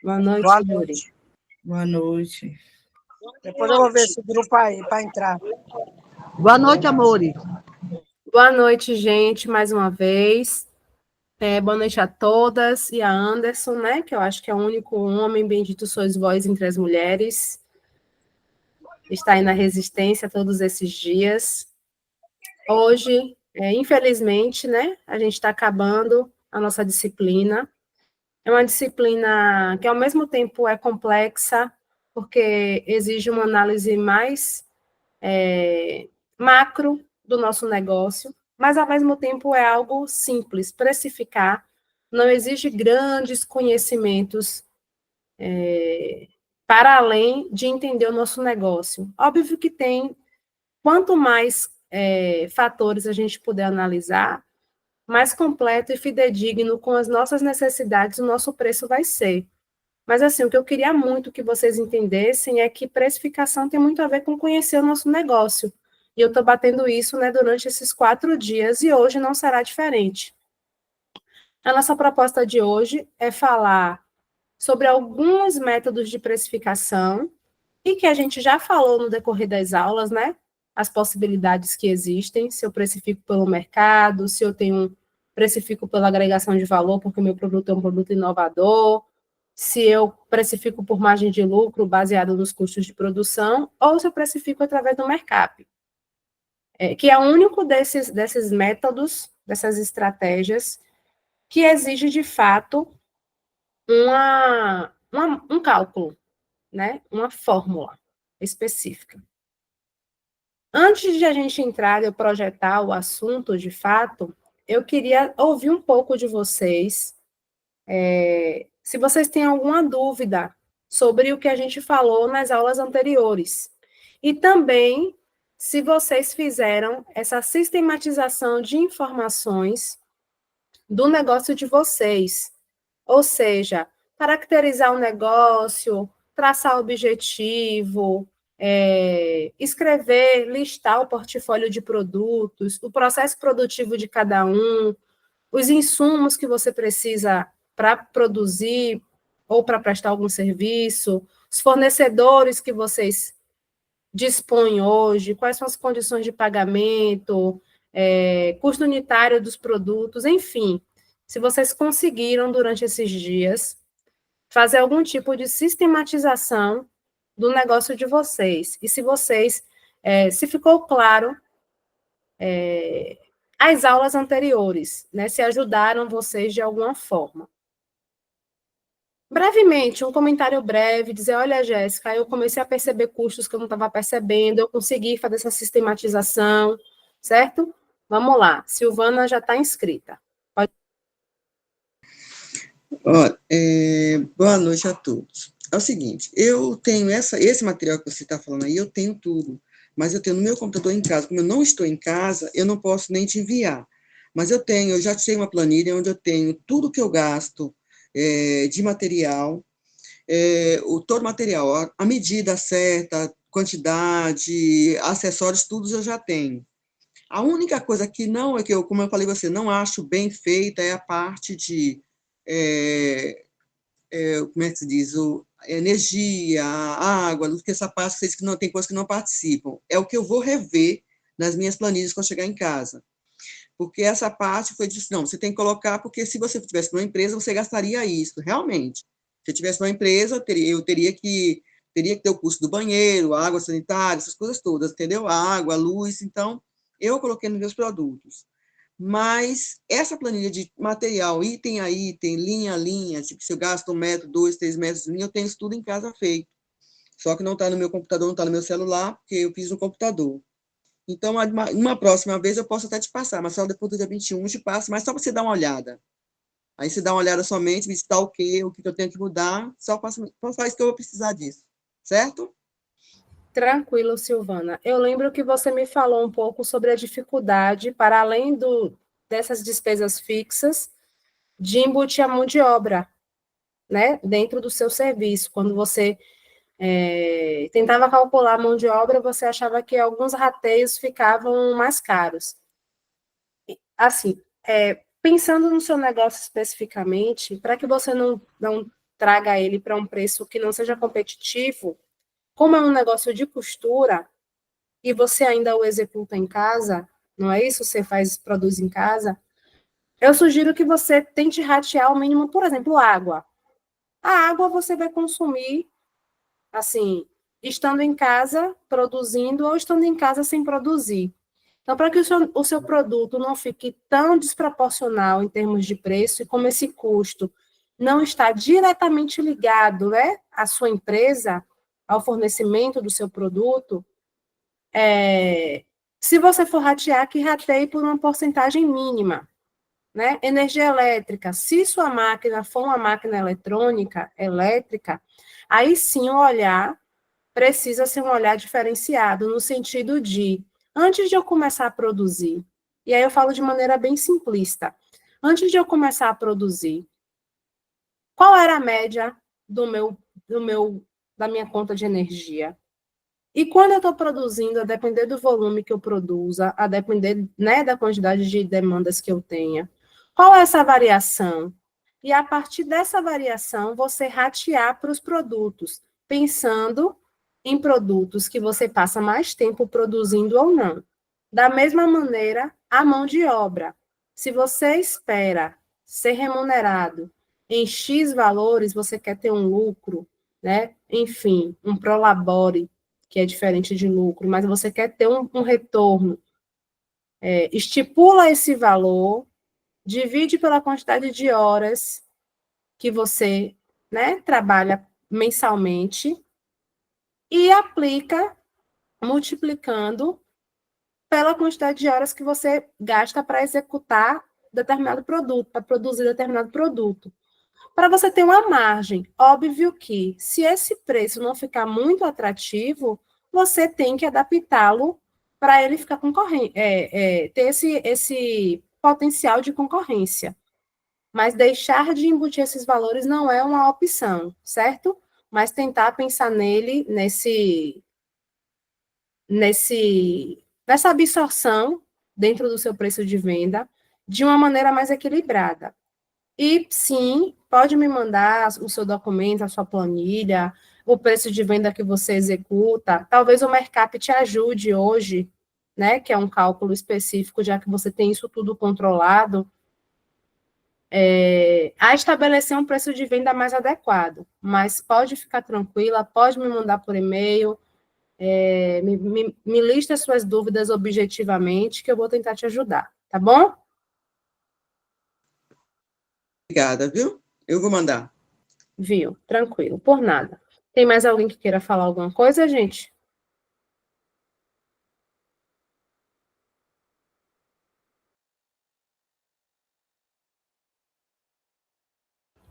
Boa noite, Boa Yuri. noite. Boa noite. Depois eu vou ver esse grupo aí para entrar. Boa noite, amores. Boa noite, gente, mais uma vez. Boa noite a todas e a Anderson, né? Que eu acho que é o único homem, bendito sois vós entre as mulheres. Está aí na resistência todos esses dias. Hoje, infelizmente, né? A gente está acabando a nossa disciplina. É uma disciplina que, ao mesmo tempo, é complexa, porque exige uma análise mais macro do nosso negócio, mas, ao mesmo tempo, é algo simples. Precificar não exige grandes conhecimentos para além de entender o nosso negócio. Óbvio que tem, quanto mais fatores a gente puder analisar, mais completo e fidedigno com as nossas necessidades o nosso preço vai ser. Mas, assim, o que eu queria muito que vocês entendessem é que precificação tem muito a ver com conhecer o nosso negócio. E eu estou batendo isso, né, durante esses 4 dias, e hoje não será diferente. A nossa proposta de hoje é falar sobre alguns métodos de precificação, e que a gente já falou no decorrer das aulas, né? As possibilidades que existem, se eu precifico pelo mercado, se eu tenho precifico pela agregação de valor, porque o meu produto é um produto inovador, se eu precifico por margem de lucro baseado nos custos de produção, ou se eu precifico através do mercado, que é o único desses métodos, dessas estratégias, que exige, de fato, um cálculo, né? Uma fórmula específica. Antes de a gente entrar e projetar o assunto, de fato, eu queria ouvir um pouco de vocês, se vocês têm alguma dúvida sobre o que a gente falou nas aulas anteriores. E também se vocês fizeram essa sistematização de informações do negócio de vocês. Ou seja, caracterizar o negócio, traçar o objetivo, escrever, listar o portfólio de produtos, o processo produtivo de cada um, os insumos que você precisa para produzir ou para prestar algum serviço, os fornecedores que vocês dispõem hoje, quais são as condições de pagamento, custo unitário dos produtos, enfim. Se vocês conseguiram, durante esses dias, fazer algum tipo de sistematização do negócio de vocês. E se vocês, se ficou claro, as aulas anteriores, né, se ajudaram vocês de alguma forma. Brevemente, um comentário breve, dizer, olha, Jéssica, eu comecei a perceber custos que eu não estava percebendo, eu consegui fazer essa sistematização, certo? Vamos lá, Silvana já está inscrita. Pode... Boa noite a todos. É o seguinte, eu tenho esse material que você está falando aí, eu tenho tudo, mas eu tenho no meu computador em casa. Como eu não estou em casa, eu não posso nem te enviar. Mas eu já tenho uma planilha onde eu tenho tudo que eu gasto de material, todo o material, a medida certa, quantidade, acessórios, tudo eu já tenho. A única coisa que não é que eu, como eu falei você, não acho bem feita é a parte de como é que se diz, energia, água, porque essa parte que você diz que não tem coisas que não participam. É o que eu vou rever nas minhas planilhas quando chegar em casa. Porque essa parte foi disse, não, você tem que colocar, porque se você tivesse numa empresa, você gastaria isso, realmente. Se eu tivesse numa empresa, eu teria que ter o custo do banheiro, água sanitária, essas coisas todas, entendeu? Água, luz, então, eu coloquei nos meus produtos. Mas essa planilha de material, item a item, linha a linha, tipo, se eu gasto 1 metro, 2, 3 metros de linha, eu tenho isso tudo em casa feito. Só que não está no meu computador, não está no meu celular, porque eu fiz no computador. Então, uma próxima vez eu posso até te passar, mas só depois do dia 21 eu te passo, mas só para você dar uma olhada. Aí você dá uma olhada somente, me diz tá o que eu tenho que mudar, só faz que eu vou precisar disso, certo? Tranquilo, Silvana. Eu lembro que você me falou um pouco sobre a dificuldade, para além dessas despesas fixas, de embutir a mão de obra, né, dentro do seu serviço. Quando você tentava calcular a mão de obra, você achava que alguns rateios ficavam mais caros. Assim, pensando no seu negócio especificamente, para que você não traga ele para um preço que não seja competitivo, como é um negócio de costura, e você ainda o executa em casa, não é isso? Você produz em casa, eu sugiro que você tente ratear o mínimo, por exemplo, água. A água você vai consumir, assim, estando em casa produzindo ou estando em casa sem produzir. Então, para que o seu produto não fique tão desproporcional em termos de preço, e como esse custo não está diretamente ligado, né, à sua empresa, ao fornecimento do seu produto, se você for ratear, que rateie por uma porcentagem mínima. Né? Energia elétrica, se sua máquina for uma máquina eletrônica, elétrica, aí sim o olhar precisa ser um olhar diferenciado, no sentido de, antes de eu começar a produzir, e aí eu falo de maneira bem simplista, antes de eu começar a produzir, qual era a média da minha conta de energia? E quando eu estou produzindo, a depender do volume que eu produza, a depender, né, da quantidade de demandas que eu tenha, qual é essa variação? E a partir dessa variação, você ratear para os produtos, pensando em produtos que você passa mais tempo produzindo ou não. Da mesma maneira, a mão de obra. Se você espera ser remunerado em X valores, você quer ter um lucro, né? Enfim, um prolabore, que é diferente de lucro, mas você quer ter um retorno. Estipula esse valor, divide pela quantidade de horas que você, né, trabalha mensalmente e aplica multiplicando pela quantidade de horas que você gasta para executar determinado produto, para produzir determinado produto. Para você ter uma margem. Óbvio que, se esse preço não ficar muito atrativo, você tem que adaptá-lo para ele ficar concorrente, ter esse potencial de concorrência. Mas deixar de embutir esses valores não é uma opção, certo? Mas tentar pensar nele, nessa absorção dentro do seu preço de venda de uma maneira mais equilibrada. E sim, pode me mandar o seu documento, a sua planilha, o preço de venda que você executa. Talvez o Mercap te ajude hoje, né? Que é um cálculo específico, já que você tem isso tudo controlado, a estabelecer um preço de venda mais adequado. Mas pode ficar tranquila, pode me mandar por e-mail, me lista as suas dúvidas objetivamente, que eu vou tentar te ajudar, tá bom? Obrigada, viu? Eu vou mandar. Viu? Tranquilo, por nada. Tem mais alguém que queira falar alguma coisa, gente?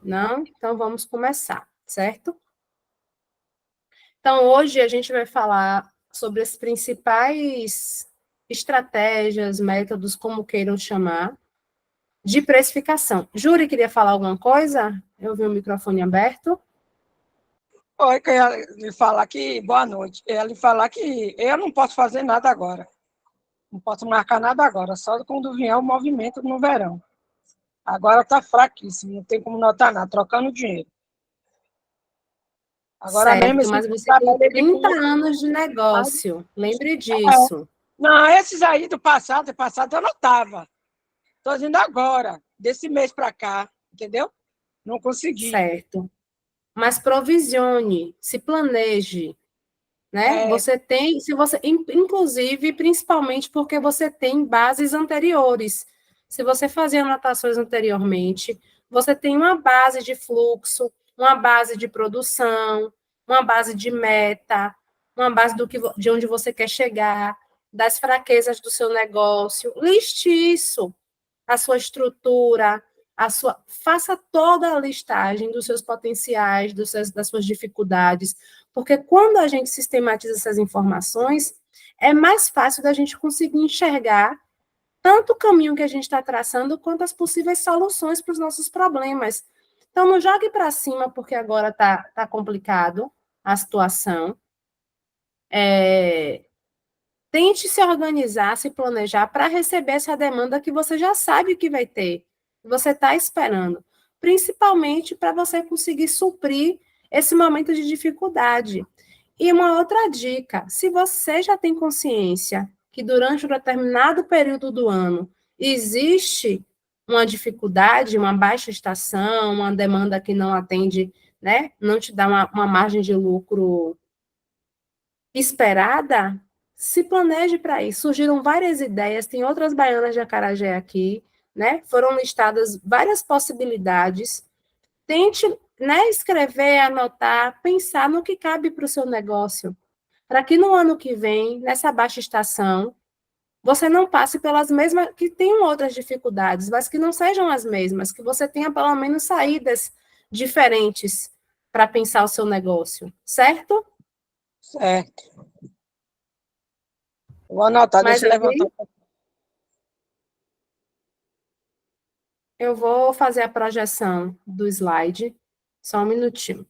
Não? Então vamos começar, certo? Então hoje a gente vai falar sobre as principais estratégias, métodos, como queiram chamar, de precificação. Júri, queria falar alguma coisa? Eu vi o microfone aberto. Oi, que eu ia lhe falar que, boa noite. Eu ia lhe falar que eu não posso fazer nada agora. Não posso marcar nada agora, só quando vier o movimento no verão. Agora está fraquíssimo, não tem como notar nada, trocando dinheiro. Agora mesmo, Certo, esse mas você tem trabalho de 30 anos de negócio. Lembre disso. Não, esses aí do passado eu não estava. Estou indo agora, desse mês para cá, entendeu? Não consegui. Certo. Mas provisione, se planeje, né? Você tem, se você, inclusive, principalmente porque você tem bases anteriores. Se você fazia anotações anteriormente, você tem uma base de fluxo, uma base de produção, uma base de meta, uma base de onde você quer chegar, das fraquezas do seu negócio. Liste isso, a sua estrutura, faça toda a listagem dos seus potenciais, das suas dificuldades, porque quando a gente sistematiza essas informações, é mais fácil da gente conseguir enxergar tanto o caminho que a gente está traçando, quanto as possíveis soluções para os nossos problemas. Então, não jogue para cima, porque agora tá complicado a situação. Tente se organizar, se planejar para receber essa demanda que você já sabe que vai ter, que você está esperando. principalmente para você conseguir suprir esse momento de dificuldade. E uma outra dica, se você já tem consciência que durante um determinado período do ano existe uma dificuldade, uma baixa estação, uma demanda que não atende, né, não te dá uma margem de lucro esperada, se planeje para isso. Surgiram várias ideias, tem outras baianas de acarajé aqui, né? Foram listadas várias possibilidades. Tente, né, escrever, anotar, pensar no que cabe para o seu negócio, para que no ano que vem, nessa baixa estação, você não passe pelas mesmas, que tenham outras dificuldades, mas que não sejam as mesmas, que você tenha pelo menos saídas diferentes para pensar o seu negócio, certo? Certo. Vou anotar, Mas deixa eu levantar. aí eu vou fazer a projeção do slide, só um minutinho.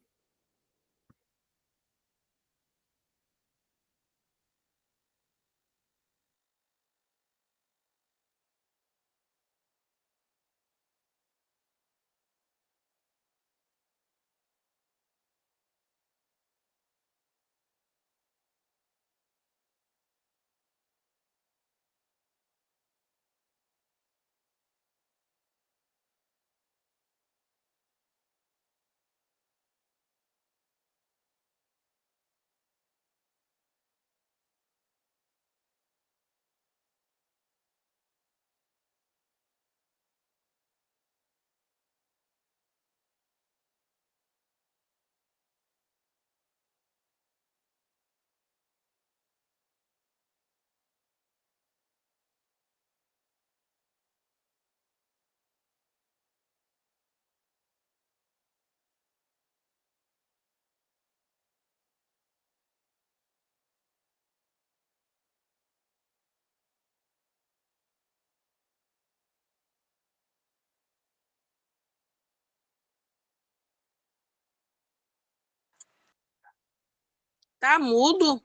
Tá mudo?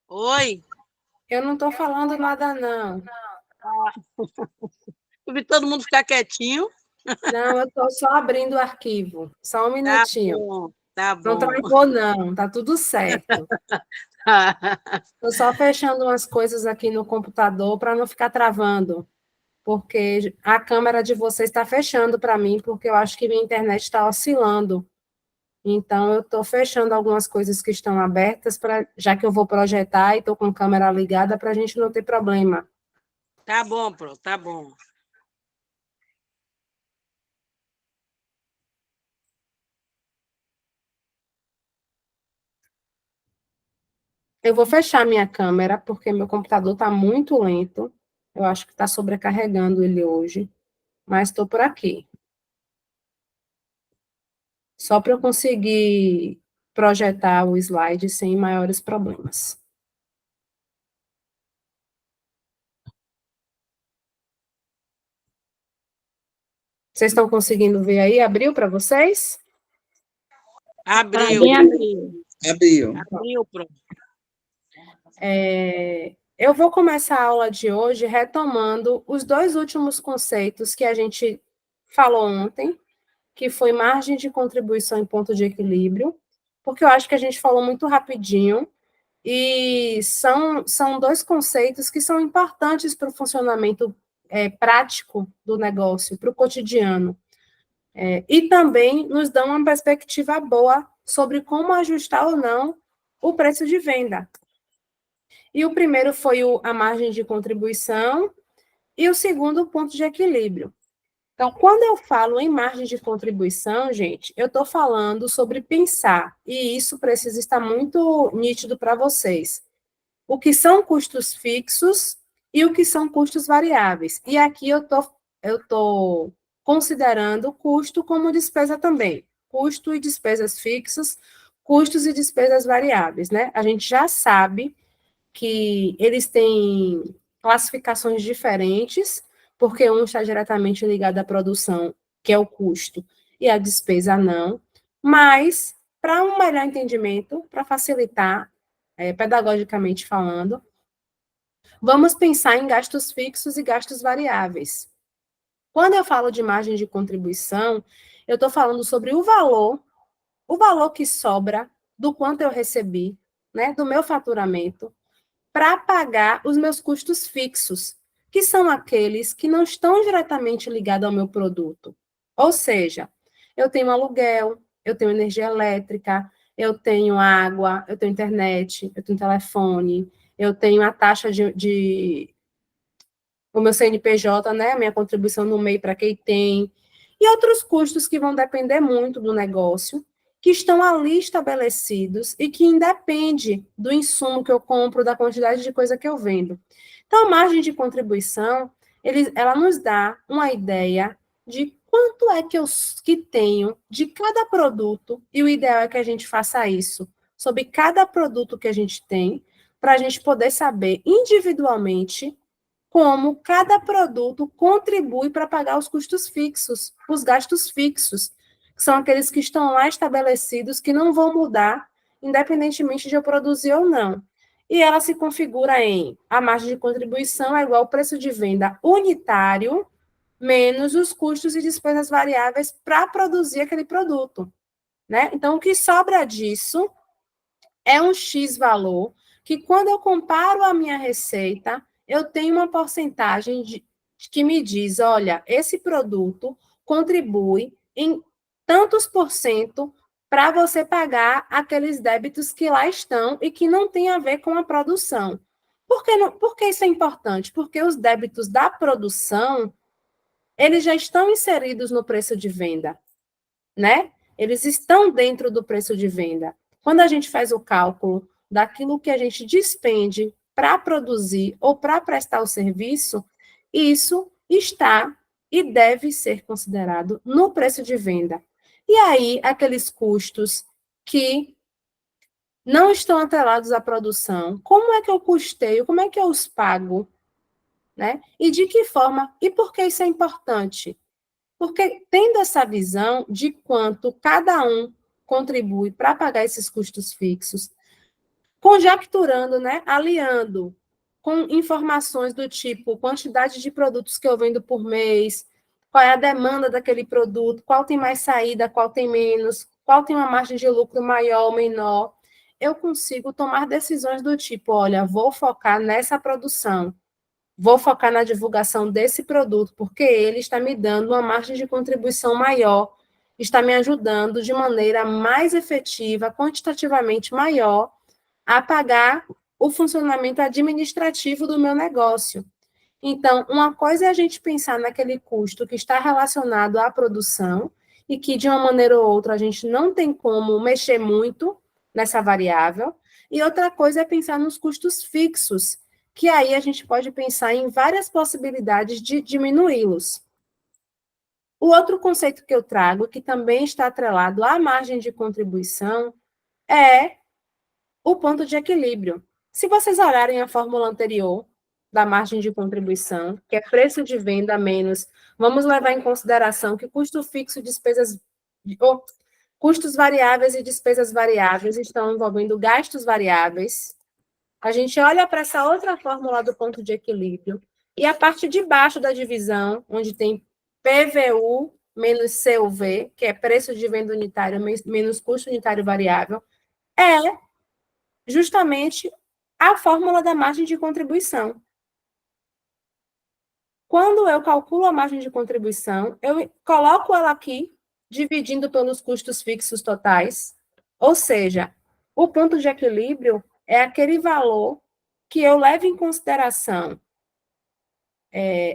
Oi? Eu não estou falando nada, não. Eu vi todo mundo ficar quietinho. Não, eu estou só abrindo o arquivo. Só um Tá minutinho. bom, tá Não bom. travou, não. Tá tudo certo. Estou só fechando umas coisas aqui no computador para não ficar travando, porque a câmera de vocês está fechando para mim, porque eu acho que minha internet está oscilando. Então, eu estou fechando algumas coisas que estão abertas, já que eu vou projetar e estou com a câmera ligada, para a gente não ter problema. Tá bom, Pro, tá bom. Eu vou fechar minha câmera, porque meu computador está muito lento. Eu acho que está sobrecarregando ele hoje, mas estou por aqui. Só para eu conseguir projetar o slide sem maiores problemas. Vocês estão conseguindo ver aí? Abriu para vocês? Abriu, Alguém abriu. Abriu. abriu, Pro. Eu vou começar a aula de hoje retomando os dois últimos conceitos que a gente falou ontem, que foi margem de contribuição e ponto de equilíbrio, porque eu acho que a gente falou muito rapidinho, e são dois conceitos que são importantes para o funcionamento prático do negócio, para o cotidiano. E também nos dão uma perspectiva boa sobre como ajustar ou não o preço de venda. E o primeiro foi a margem de contribuição, e o segundo, o ponto de equilíbrio. Então, quando eu falo em margem de contribuição, gente, eu estou falando sobre pensar, e isso precisa estar muito nítido para vocês. O que são custos fixos e o que são custos variáveis. E aqui eu tô considerando custo como despesa também. Custo e despesas fixas, custos e despesas variáveis, né? A gente já sabe que eles têm classificações diferentes, porque um está diretamente ligado à produção, que é o custo, e a despesa não, mas, para um melhor entendimento, para facilitar, pedagogicamente falando, Vamos pensar em gastos fixos e gastos variáveis. Quando eu falo de margem de contribuição, eu estou falando sobre o valor que sobra do quanto eu recebi, né, do meu faturamento, para pagar os meus custos fixos, que são aqueles que não estão diretamente ligados ao meu produto. Ou seja, eu tenho aluguel, eu tenho energia elétrica, eu tenho água, eu tenho internet, eu tenho telefone, eu tenho a taxa o meu CNPJ, né, a minha contribuição no MEI para quem tem, e outros custos que vão depender muito do negócio, que estão ali estabelecidos e que independe do insumo que eu compro, da quantidade de coisa que eu vendo. Então, a margem de contribuição, ela nos dá uma ideia de quanto é que tenho de cada produto, e o ideal é que a gente faça isso sobre cada produto que a gente tem, para a gente poder saber individualmente como cada produto contribui para pagar os custos fixos, os gastos fixos, que são aqueles que estão lá estabelecidos, que não vão mudar, independentemente de eu produzir ou não. E ela se configura em a margem de contribuição é igual ao preço de venda unitário, menos os custos e despesas variáveis para produzir aquele produto, né? Então, o que sobra disso é um X valor, que quando eu comparo a minha receita, eu tenho uma porcentagem que me diz, olha, esse produto contribui em tantos por cento para você pagar aqueles débitos que lá estão e que não tem a ver com a produção. Por que isso é importante? Porque os débitos da produção, eles já estão inseridos no preço de venda, né? Eles estão dentro do preço de venda. Quando a gente faz o cálculo daquilo que a gente despende para produzir ou para prestar o serviço, isso está e deve ser considerado no preço de venda. E aí, aqueles custos que não estão atrelados à produção, como é que eu custeio, como é que eu os pago, né? E de que forma, e por que isso é importante? Porque tendo essa visão de quanto cada um contribui para pagar esses custos fixos, conjecturando, né, aliando com informações do tipo quantidade de produtos que eu vendo por mês, qual é a demanda daquele produto, qual tem mais saída, qual tem menos, qual tem uma margem de lucro maior ou menor, eu consigo tomar decisões do tipo, olha, vou focar nessa produção, vou focar na divulgação desse produto, porque ele está me dando uma margem de contribuição maior, está me ajudando de maneira mais efetiva, quantitativamente maior, a pagar o funcionamento administrativo do meu negócio. Então, uma coisa é a gente pensar naquele custo que está relacionado à produção e que, de uma maneira ou outra, a gente não tem como mexer muito nessa variável, e outra coisa é pensar nos custos fixos, que aí a gente pode pensar em várias possibilidades de diminuí-los. O outro conceito que eu trago, que também está atrelado à margem de contribuição, é o ponto de equilíbrio. Se vocês olharem a fórmula anterior da margem de contribuição, que é preço de venda menos, vamos levar em consideração que custo fixo, custos variáveis e despesas variáveis estão envolvendo gastos variáveis. A gente olha para essa outra fórmula do ponto de equilíbrio, e a parte de baixo da divisão, onde tem PVU menos CUV, que é preço de venda unitário menos custo unitário variável, é justamente a fórmula da margem de contribuição. Quando eu calculo a margem de contribuição, eu coloco ela aqui, dividindo pelos custos fixos totais, ou seja, o ponto de equilíbrio é aquele valor que eu levo em consideração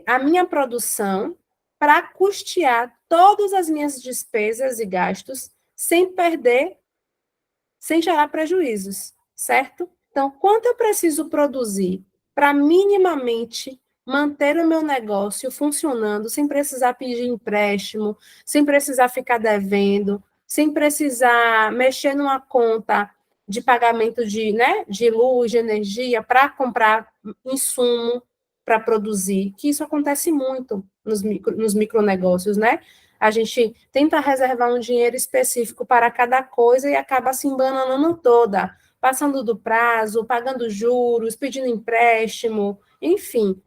a minha produção para custear todas as minhas despesas e gastos sem perder, sem gerar prejuízos, certo? Então, quanto eu preciso produzir para minimamente manter o meu negócio funcionando, sem precisar pedir empréstimo, sem precisar ficar devendo, sem precisar mexer numa conta de pagamento de luz, de energia, para comprar insumo para produzir, que isso acontece muito nos micronegócios, né? A gente tenta reservar um dinheiro específico para cada coisa e acaba se embananando toda, passando do prazo, pagando juros, pedindo empréstimo, enfim,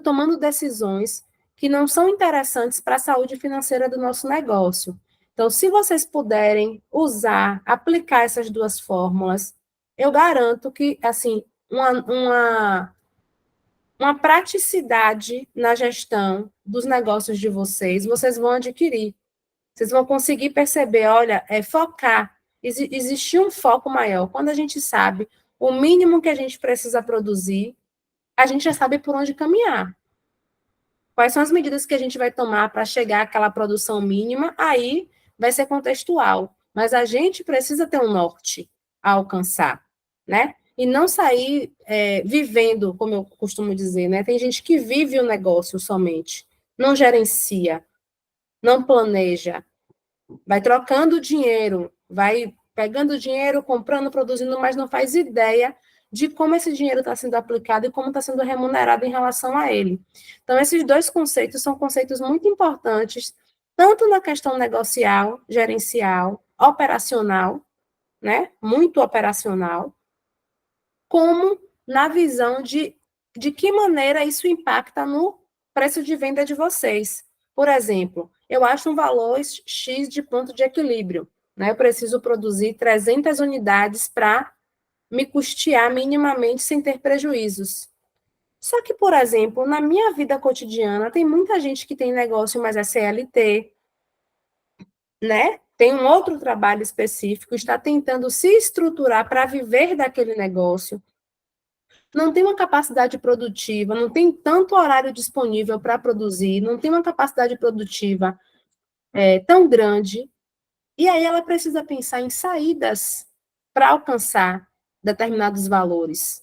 tomando decisões que não são interessantes para a saúde financeira do nosso negócio. Então, se vocês puderem aplicar essas duas fórmulas, eu garanto que, assim, uma praticidade na gestão dos negócios de vocês vão adquirir. Vocês vão conseguir perceber, olha, focar. Existir um foco maior. Quando a gente sabe o mínimo que a gente precisa produzir, a gente já sabe por onde caminhar. Quais são as medidas que a gente vai tomar para chegar àquela produção mínima? Aí vai ser contextual. Mas a gente precisa ter um norte a alcançar, né? E não sair vivendo, como eu costumo dizer, né? Tem gente que vive o negócio somente, não gerencia, não planeja, vai trocando dinheiro, vai pegando dinheiro, comprando, produzindo, mas não faz ideia de como esse dinheiro está sendo aplicado e como está sendo remunerado em relação a ele. Então, esses dois conceitos são conceitos muito importantes, tanto na questão negocial, gerencial, operacional, né? Muito operacional, como na visão de que maneira isso impacta no preço de venda de vocês. Por exemplo, eu acho um valor X de ponto de equilíbrio, né? Eu preciso produzir 300 unidades para me custear minimamente sem ter prejuízos. Só que, por exemplo, na minha vida cotidiana, tem muita gente que tem negócio, mas é CLT, né? Tem um outro trabalho específico, está tentando se estruturar para viver daquele negócio, não tem uma capacidade produtiva, não tem tanto horário disponível para produzir, não tem uma capacidade produtiva tão grande, e aí ela precisa pensar em saídas para alcançar determinados valores.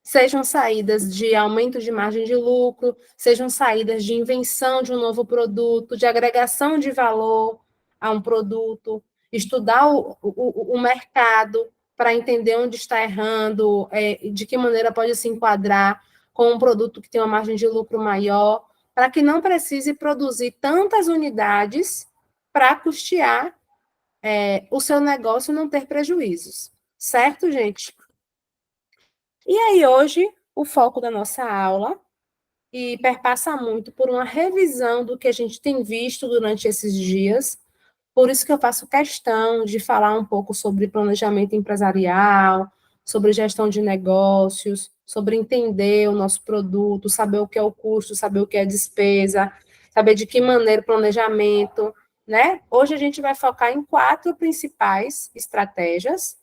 Sejam saídas de aumento de margem de lucro, sejam saídas de invenção de um novo produto, de agregação de valor a um produto, estudar o mercado para entender onde está errando, de que maneira pode se enquadrar com um produto que tem uma margem de lucro maior, para que não precise produzir tantas unidades para custear o seu negócio e não ter prejuízos. Certo, gente? E aí, hoje, o foco da nossa aula perpassa muito por uma revisão do que a gente tem visto durante esses dias. Por isso que eu faço questão de falar um pouco sobre planejamento empresarial, sobre gestão de negócios, sobre entender o nosso produto, saber o que é o custo, saber o que é despesa, saber de que maneira o planejamento, né? Hoje a gente vai focar em 4 principais estratégias,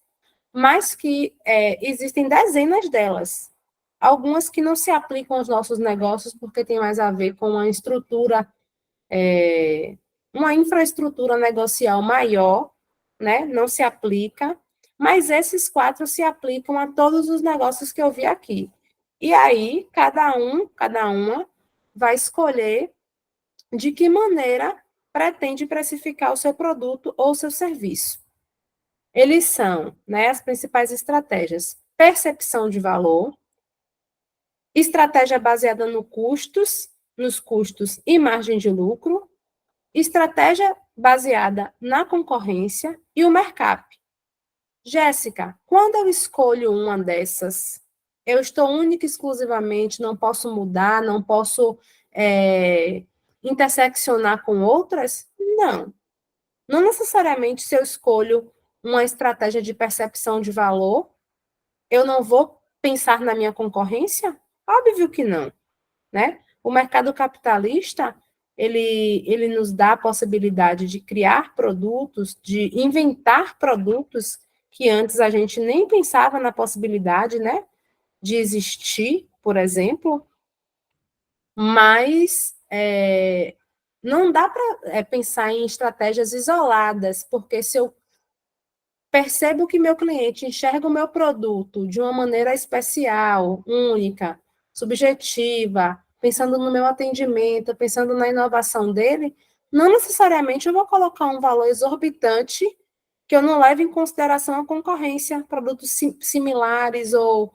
mas que existem dezenas delas. Algumas que não se aplicam aos nossos negócios porque tem mais a ver com uma estrutura, uma infraestrutura negocial maior, né? Não se aplica, mas esses 4 se aplicam a todos os negócios que eu vi aqui. E aí, cada uma vai escolher de que maneira pretende precificar o seu produto ou o seu serviço. Eles são, né, as principais estratégias: percepção de valor, estratégia baseada nos custos e margem de lucro, estratégia baseada na concorrência e o markup. Jéssica, quando eu escolho uma dessas, eu estou única e exclusivamente, não posso mudar, não posso interseccionar com outras? Não. Não necessariamente se eu escolho uma estratégia de percepção de valor, eu não vou pensar na minha concorrência? Óbvio que não, né? O mercado capitalista, ele nos dá a possibilidade de criar produtos, de inventar produtos que antes a gente nem pensava na possibilidade, né, de existir, por exemplo, mas não dá para pensar em estratégias isoladas, porque se eu percebo que meu cliente enxerga o meu produto de uma maneira especial, única, subjetiva, pensando no meu atendimento, pensando na inovação dele, não necessariamente eu vou colocar um valor exorbitante que eu não leve em consideração a concorrência, produtos similares ou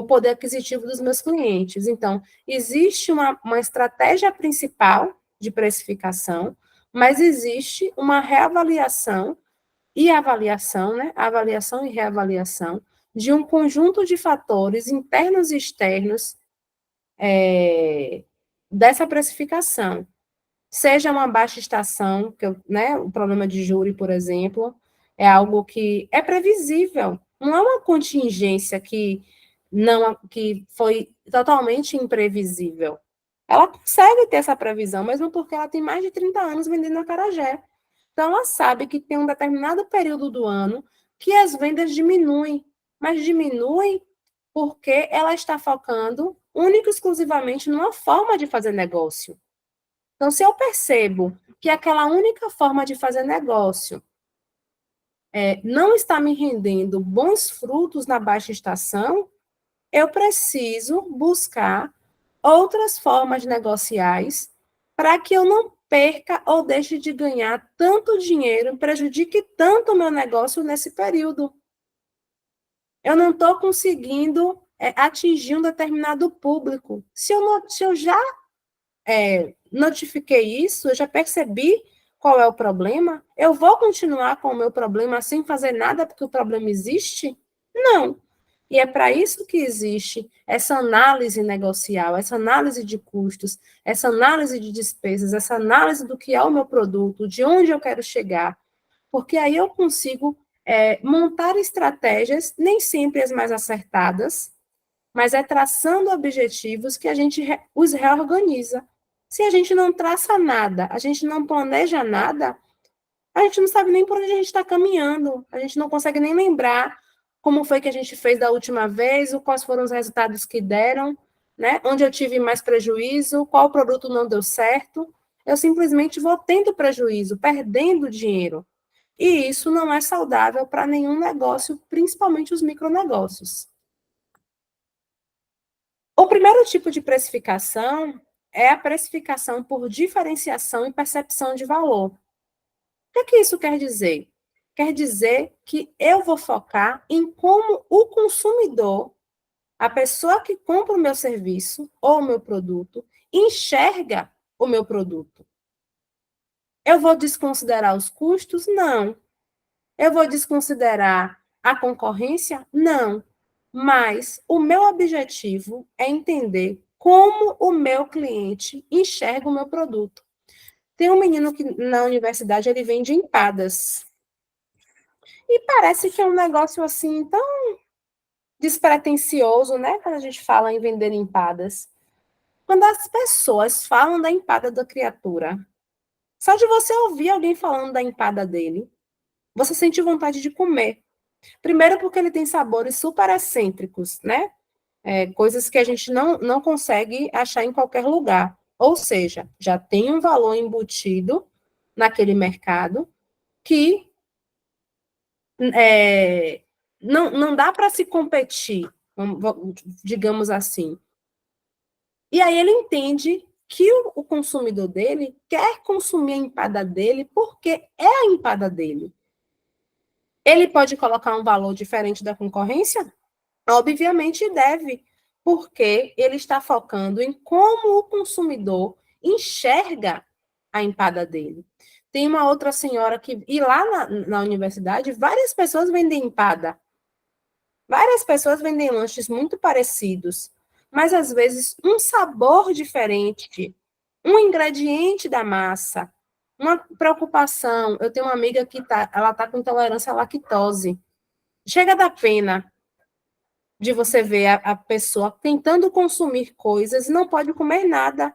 poder aquisitivo dos meus clientes. Então, existe uma estratégia principal de precificação, mas existe uma reavaliação e avaliação, né? Avaliação e reavaliação de um conjunto de fatores internos e externos dessa precificação. Seja uma baixa estação, né, o problema de júri, por exemplo, é algo que é previsível, não é uma contingência que foi totalmente imprevisível. Ela consegue ter essa previsão, mesmo porque ela tem mais de 30 anos vendendo acarajé. Então, ela sabe que tem um determinado período do ano que as vendas diminuem, mas diminuem porque ela está focando única e exclusivamente numa forma de fazer negócio. Então, se eu percebo que aquela única forma de fazer negócio não está me rendendo bons frutos na baixa estação, eu preciso buscar outras formas negociais para que eu não perca ou deixe de ganhar tanto dinheiro, prejudique tanto o meu negócio nesse período. Eu não estou conseguindo atingir um determinado público. Se eu já notifiquei isso, eu já percebi qual é o problema, eu vou continuar com o meu problema sem fazer nada porque o problema existe? Não. E é para isso que existe essa análise negocial, essa análise de custos, essa análise de despesas, essa análise do que é o meu produto, de onde eu quero chegar, porque aí eu consigo montar estratégias, nem sempre as mais acertadas, mas é traçando objetivos que a gente os reorganiza. Se a gente não traça nada, a gente não planeja nada, a gente não sabe nem por onde a gente está caminhando, a gente não consegue nem lembrar como foi que a gente fez da última vez, quais foram os resultados que deram, né? Onde eu tive mais prejuízo, qual produto não deu certo. Eu simplesmente vou tendo prejuízo, perdendo dinheiro. E isso não é saudável para nenhum negócio, principalmente os micronegócios. O primeiro tipo de precificação é a precificação por diferenciação e percepção de valor. O que isso quer dizer? Quer dizer que eu vou focar em como o consumidor, a pessoa que compra o meu serviço ou o meu produto, enxerga o meu produto. Eu vou desconsiderar os custos? Não. Eu vou desconsiderar a concorrência? Não. Mas o meu objetivo é entender como o meu cliente enxerga o meu produto. Tem um menino que na universidade ele vende empadas. E parece que é um negócio assim tão despretensioso, né? Quando a gente fala em vender empadas. Quando as pessoas falam da empada da criatura, só de você ouvir alguém falando da empada dele, você sente vontade de comer. Primeiro porque ele tem sabores super excêntricos, né? Coisas que a gente não consegue achar em qualquer lugar. Ou seja, já tem um valor embutido naquele mercado que não dá para se competir, digamos assim. E aí ele entende que o consumidor dele quer consumir a empada dele porque é a empada dele. Ele pode colocar um valor diferente da concorrência? Obviamente deve, porque ele está focando em como o consumidor enxerga a empada dele. Tem uma outra senhora que, e lá na universidade, várias pessoas vendem empada. Várias pessoas vendem lanches muito parecidos, mas às vezes um sabor diferente, um ingrediente da massa, uma preocupação. Eu tenho uma amiga que ela tá com intolerância à lactose. Chega da pena de você ver a pessoa tentando consumir coisas e não pode comer nada.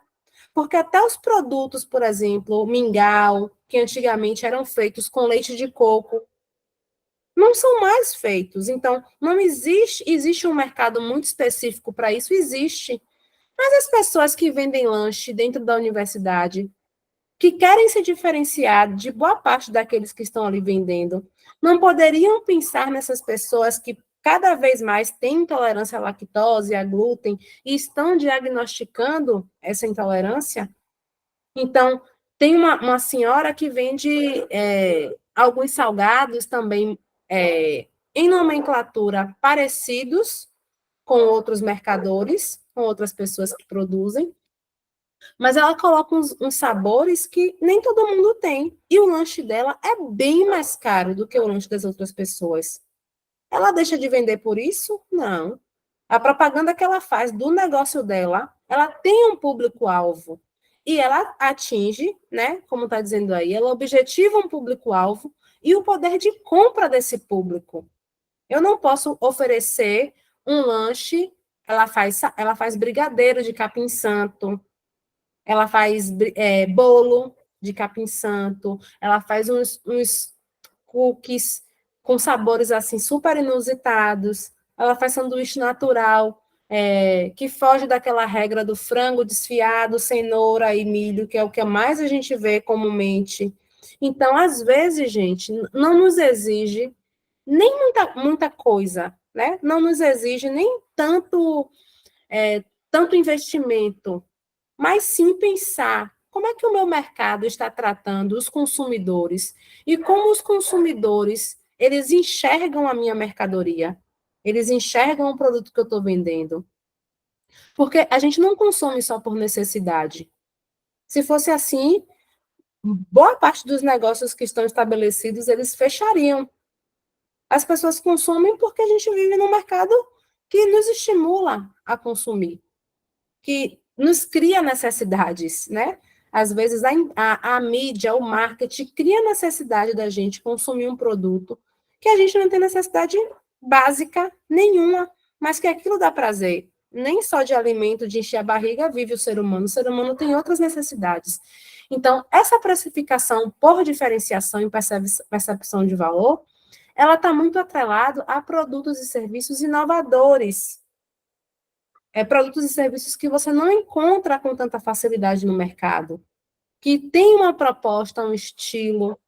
Porque até os produtos, por exemplo, o mingau, que antigamente eram feitos com leite de coco, não são mais feitos. Então, não existe um mercado muito específico para isso? Existe. Mas as pessoas que vendem lanche dentro da universidade, que querem se diferenciar de boa parte daqueles que estão ali vendendo, não poderiam pensar nessas pessoas que cada vez mais têm intolerância à lactose, a glúten, e estão diagnosticando essa intolerância? Então, tem uma senhora que vende alguns salgados também em nomenclatura parecidos com outros mercadores, com outras pessoas que produzem, mas ela coloca uns sabores que nem todo mundo tem. E o lanche dela é bem mais caro do que o lanche das outras pessoas. Ela deixa de vender por isso? Não. A propaganda que ela faz do negócio dela, ela tem um público-alvo. E ela atinge, né, como está dizendo aí, ela objetiva um público-alvo e o poder de compra desse público. Eu não posso oferecer um lanche, ela faz brigadeiro de capim santo, ela faz bolo de capim santo, ela faz uns cookies com sabores assim super inusitados, ela faz sanduíche natural, que foge daquela regra do frango desfiado, cenoura e milho, que é o que mais a gente vê comumente. Então, às vezes, gente, não nos exige nem muita coisa, né? Não nos exige nem tanto investimento, mas sim pensar como é que o meu mercado está tratando os consumidores e como os consumidores eles enxergam a minha mercadoria, eles enxergam o produto que eu estou vendendo. Porque a gente não consome só por necessidade. Se fosse assim, boa parte dos negócios que estão estabelecidos, eles fechariam. As pessoas consomem porque a gente vive num mercado que nos estimula a consumir, que nos cria necessidades, né? Às vezes a mídia, o marketing cria necessidade da gente consumir um produto que a gente não tem necessidade básica nenhuma, mas que aquilo dá prazer. Nem só de alimento, de encher a barriga, vive o ser humano tem outras necessidades. Então, essa precificação por diferenciação e percepção de valor, ela está muito atrelada a produtos e serviços inovadores, produtos e serviços que você não encontra com tanta facilidade no mercado, que tem uma proposta, um estilo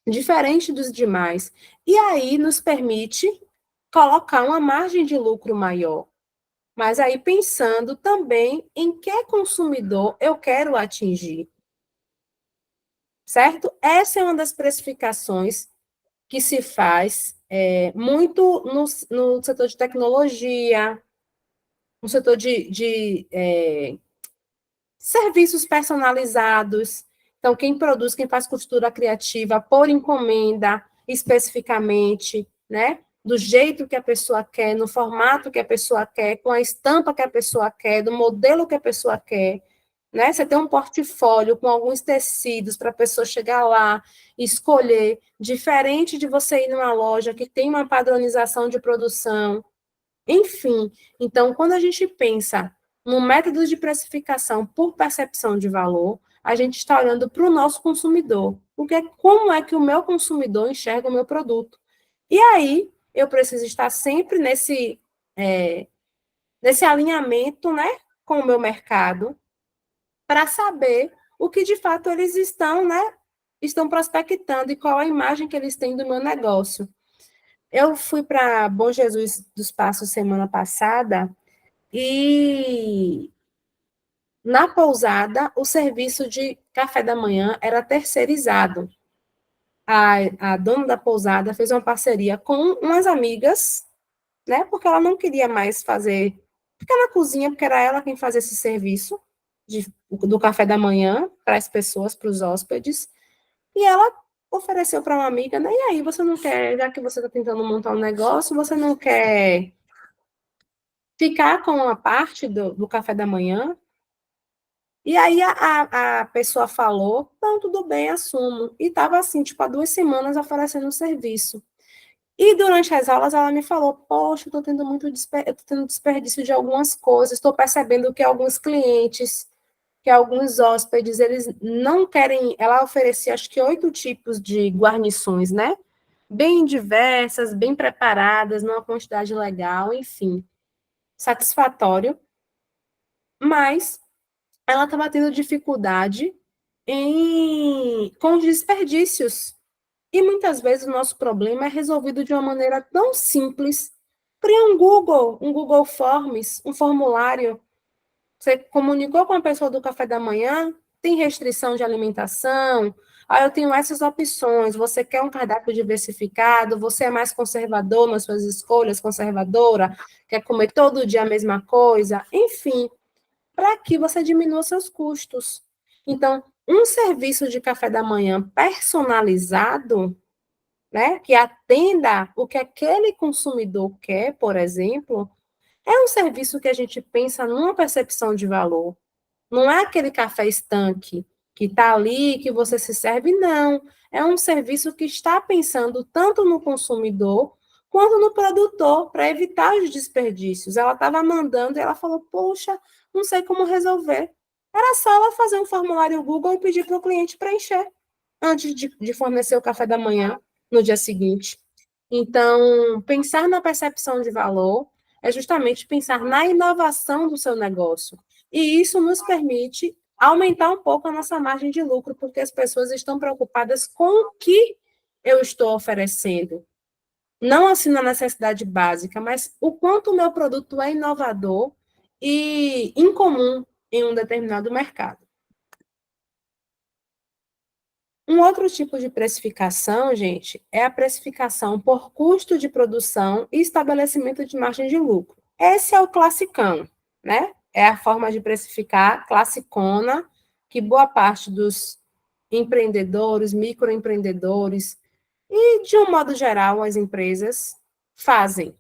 diferente dos demais, e aí nos permite colocar uma margem de lucro maior. Mas aí pensando também em que consumidor eu quero atingir. Certo? Essa é uma das precificações que se faz muito no setor de tecnologia, no setor de serviços personalizados. Então, quem produz, quem faz costura criativa por encomenda, especificamente, né? Do jeito que a pessoa quer, no formato que a pessoa quer, com a estampa que a pessoa quer, do modelo que a pessoa quer, né? Você tem um portfólio com alguns tecidos para a pessoa chegar lá e escolher, diferente de você ir numa loja que tem uma padronização de produção. Enfim, então, quando a gente pensa no método de precificação por percepção de valor, a gente está olhando para o nosso consumidor. Como é que o meu consumidor enxerga o meu produto? E aí, eu preciso estar sempre nesse alinhamento, né, com o meu mercado, para saber o que de fato eles estão prospectando e qual a imagem que eles têm do meu negócio. Eu fui para Bom Jesus dos Passos semana passada e na pousada o serviço de café da manhã era terceirizado. A dona da pousada fez uma parceria com umas amigas, né? Porque ela não queria mais ficar na cozinha, porque era ela quem fazia esse serviço do café da manhã para as pessoas, para os hóspedes. E ela ofereceu para uma amiga, né? E aí, você não quer, já que você está tentando montar um negócio, você não quer ficar com uma parte do café da manhã? E aí a pessoa falou, não, tudo bem, assumo. E estava assim, tipo, há 2 semanas oferecendo o serviço. E durante as aulas ela me falou, poxa, eu estou tendo desperdício de algumas coisas, estou percebendo que alguns clientes, que alguns hóspedes, eles não querem, ela oferecia acho que 8 tipos de guarnições, né? Bem diversas, bem preparadas, numa quantidade legal, enfim, satisfatório, mas ela estava tendo dificuldade com os desperdícios. E muitas vezes o nosso problema é resolvido de uma maneira tão simples. Cria um Google Forms, um formulário. Você comunicou com a pessoa do café da manhã, tem restrição de alimentação, eu tenho essas opções, você quer um cardápio diversificado, você é mais conservador nas suas escolhas, conservadora, quer comer todo dia a mesma coisa, enfim, para que você diminua seus custos. Então, um serviço de café da manhã personalizado, né, que atenda o que aquele consumidor quer, por exemplo, é um serviço que a gente pensa numa percepção de valor. Não é aquele café estanque que está ali, que você se serve, não. É um serviço que está pensando tanto no consumidor quanto no produtor, para evitar os desperdícios. Ela estava mandando e ela falou, poxa, não sei como resolver. Era só ela fazer um formulário Google e pedir para o cliente preencher antes de fornecer o café da manhã no dia seguinte. Então, pensar na percepção de valor é justamente pensar na inovação do seu negócio. E isso nos permite aumentar um pouco a nossa margem de lucro, porque as pessoas estão preocupadas com o que eu estou oferecendo. Não assim na necessidade básica, mas o quanto o meu produto é inovador e incomum em um determinado mercado. Um outro tipo de precificação, gente, é a precificação por custo de produção e estabelecimento de margem de lucro. Esse é o classicão, né? É a forma de precificar classicona que boa parte dos empreendedores, microempreendedores e, de um modo geral, as empresas fazem.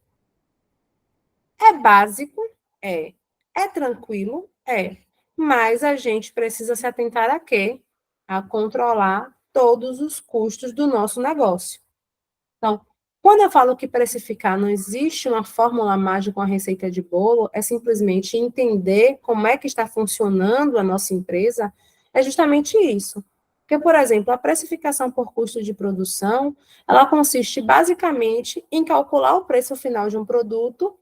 É básico? É. É tranquilo? É. Mas a gente precisa se atentar a quê? A controlar todos os custos do nosso negócio. Então, quando eu falo que precificar não existe uma fórmula mágica, uma receita de bolo, é simplesmente entender como é que está funcionando a nossa empresa, é justamente isso. Porque, por exemplo, a precificação por custo de produção, ela consiste basicamente em calcular o preço final de um produto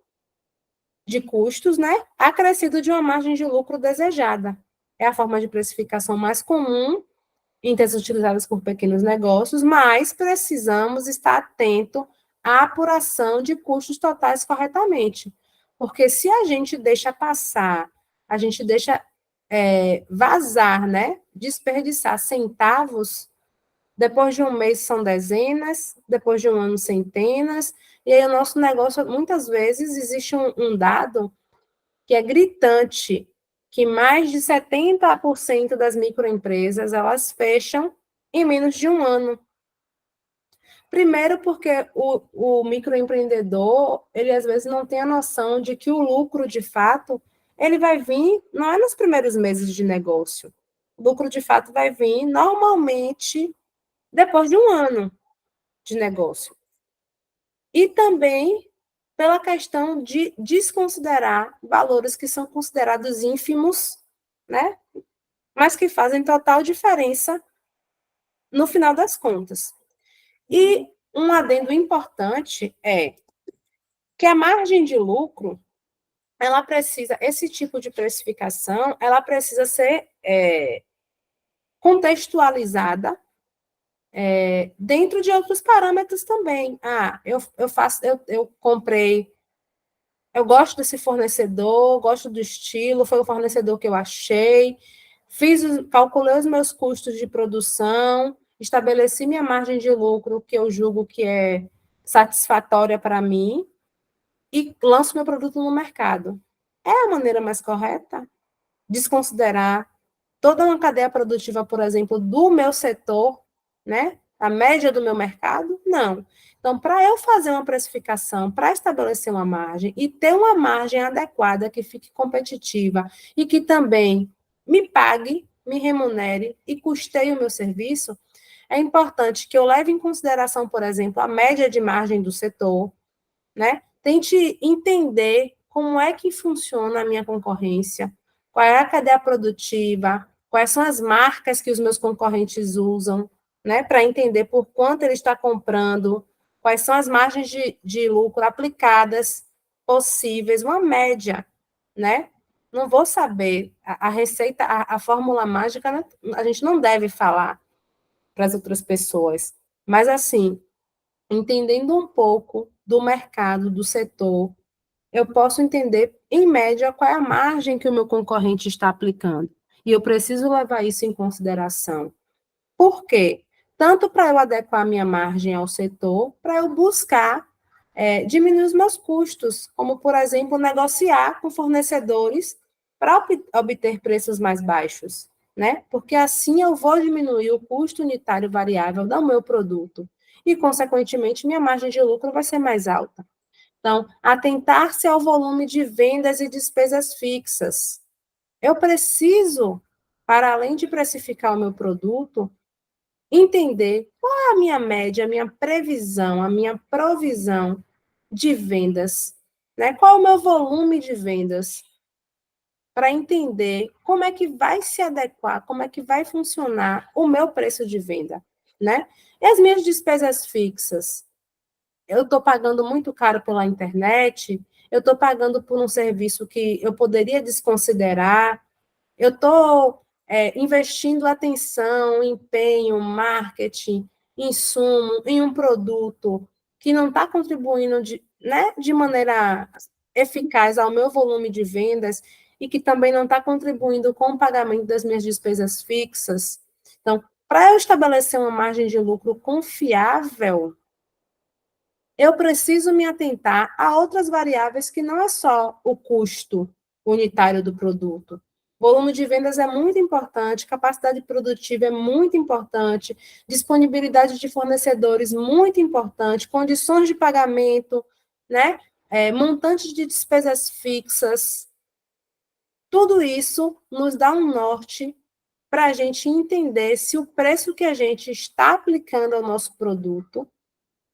de custos, né, acrescido de uma margem de lucro desejada. É a forma de precificação mais comum, em termos utilizadas por pequenos negócios, mas precisamos estar atento à apuração de custos totais corretamente. Porque se a gente deixa passar, a gente deixa vazar, né, desperdiçar centavos, depois de um mês são dezenas, depois de um ano centenas, e aí o nosso negócio, muitas vezes, existe um dado que é gritante, que mais de 70% das microempresas, elas fecham em menos de um ano. Primeiro porque o microempreendedor, ele às vezes não tem a noção de que o lucro, de fato, ele vai vir, não é nos primeiros meses de negócio. O lucro, de fato, vai vir normalmente depois de um ano de negócio. E também pela questão de desconsiderar valores que são considerados ínfimos, né? Mas que fazem total diferença no final das contas. E um adendo importante é que a margem de lucro, ela precisa, esse tipo de precificação, ela precisa ser contextualizada dentro de outros parâmetros também. Eu comprei, eu gosto desse fornecedor, gosto do estilo, foi o fornecedor que eu achei, calculei os meus custos de produção, estabeleci minha margem de lucro, que eu julgo que é satisfatória para mim, e lanço meu produto no mercado. É a maneira mais correta? Desconsiderar toda uma cadeia produtiva, por exemplo, do meu setor, né? A média do meu mercado? Não. Então, para eu fazer uma precificação, para estabelecer uma margem e ter uma margem adequada que fique competitiva e que também me pague, me remunere e custeie o meu serviço, é importante que eu leve em consideração, por exemplo, a média de margem do setor, né? Tente entender como é que funciona a minha concorrência, qual é a cadeia produtiva, quais são as marcas que os meus concorrentes usam, né, para entender por quanto ele está comprando, quais são as margens de lucro aplicadas possíveis, uma média, né? Não vou saber a receita, a fórmula mágica, né? A gente não deve falar para as outras pessoas, mas assim, entendendo um pouco do mercado, do setor, eu posso entender, em média, qual é a margem que o meu concorrente está aplicando. E eu preciso levar isso em consideração. Por quê? Tanto para eu adequar minha margem ao setor, para eu buscar diminuir os meus custos, como, por exemplo, negociar com fornecedores para obter preços mais baixos, né? Porque assim eu vou diminuir o custo unitário variável do meu produto. e, consequentemente, minha margem de lucro vai ser mais alta. Então, atentar-se ao volume de vendas e despesas fixas. Eu preciso, para além de precificar o meu produto, entender qual é a minha média, a minha previsão, a minha provisão de vendas, né? Qual é o meu volume de vendas, para entender como é que vai se adequar, como é que vai funcionar o meu preço de venda, né? E as minhas despesas fixas? Eu estou pagando muito caro pela internet, eu estou pagando por um serviço que eu poderia desconsiderar, eu estou investindo atenção, empenho, marketing, insumo em um produto que não está contribuindo de maneira eficaz ao meu volume de vendas e que também não está contribuindo com o pagamento das minhas despesas fixas. Então, para eu estabelecer uma margem de lucro confiável, eu preciso me atentar a outras variáveis que não é só o custo unitário do produto. Volume de vendas é muito importante, capacidade produtiva é muito importante, disponibilidade de fornecedores muito importante, condições de pagamento, né? Montante de despesas fixas. Tudo isso nos dá um norte para a gente entender se o preço que a gente está aplicando ao nosso produto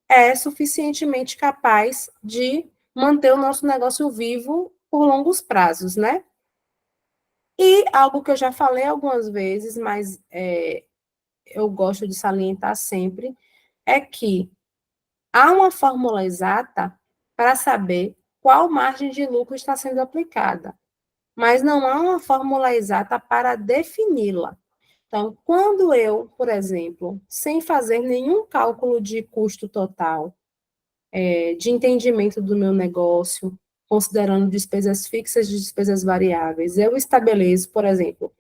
é suficientemente capaz de manter o nosso negócio vivo por longos prazos, né? E algo que eu já falei algumas vezes, mas eu gosto de salientar sempre, é que há uma fórmula exata para saber qual margem de lucro está sendo aplicada, mas não há uma fórmula exata para defini-la. Então, quando eu, por exemplo, sem fazer nenhum cálculo de custo total, de entendimento do meu negócio, considerando despesas fixas e despesas variáveis. Eu estabeleço, por exemplo,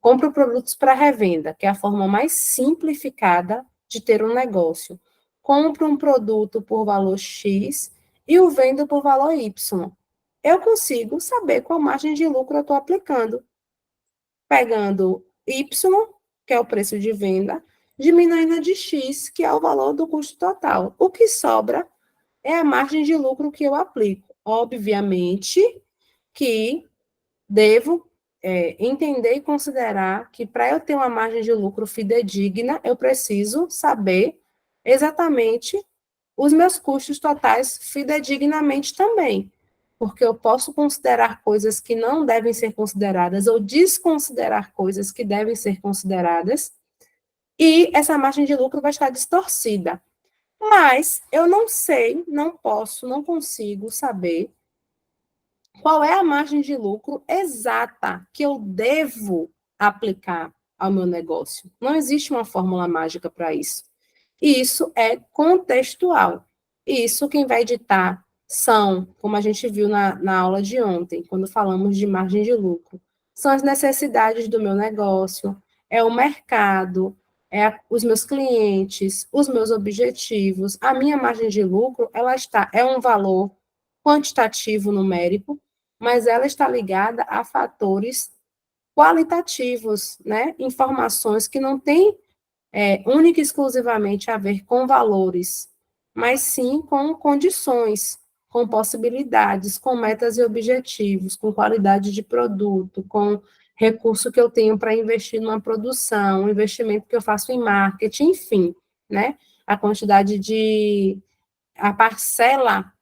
compro produtos para revenda, que é a forma mais simplificada de ter um negócio. Compro um produto por valor X e o vendo por valor Y. Eu consigo saber qual margem de lucro eu estou aplicando, pegando Y, que é o preço de venda, diminuindo de X, que é o valor do custo total. O que sobra é a margem de lucro que eu aplico. Obviamente que devo entender e considerar que para eu ter uma margem de lucro fidedigna, eu preciso saber exatamente os meus custos totais fidedignamente também, porque eu posso considerar coisas que não devem ser consideradas ou desconsiderar coisas que devem ser consideradas, e essa margem de lucro vai estar distorcida. Mas eu não sei, não posso, não consigo saber qual é a margem de lucro exata que eu devo aplicar ao meu negócio. Não existe uma fórmula mágica para isso. E isso é contextual. E isso quem vai ditar são, como a gente viu na aula de ontem, quando falamos de margem de lucro, são as necessidades do meu negócio, é o mercado, os meus clientes, os meus objetivos. A minha margem de lucro, é um valor quantitativo numérico, mas ela está ligada a fatores qualitativos, né? Informações que não têm única e exclusivamente a ver com valores, mas sim com condições, com possibilidades, com metas e objetivos, com qualidade de produto, com recurso que eu tenho para investir numa produção, investimento que eu faço em marketing, enfim, né? A quantidade a parcela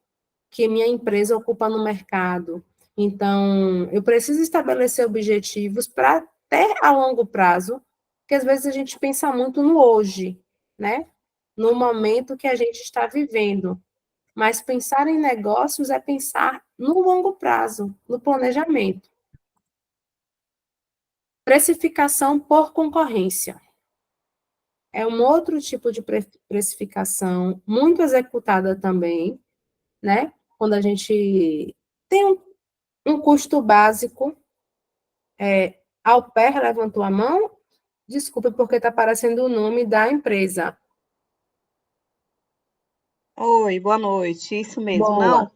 que minha empresa ocupa no mercado. Então, eu preciso estabelecer objetivos para ter a longo prazo, porque às vezes a gente pensa muito no hoje, né? No momento que a gente está vivendo. Mas pensar em negócios é pensar no longo prazo, no planejamento. Precificação por concorrência. É um outro tipo de precificação, muito executada também, né? Quando a gente tem um custo básico. Alper levantou a mão. Desculpe, porque está aparecendo o nome da empresa. Oi, boa noite. Isso mesmo. Boa. Não,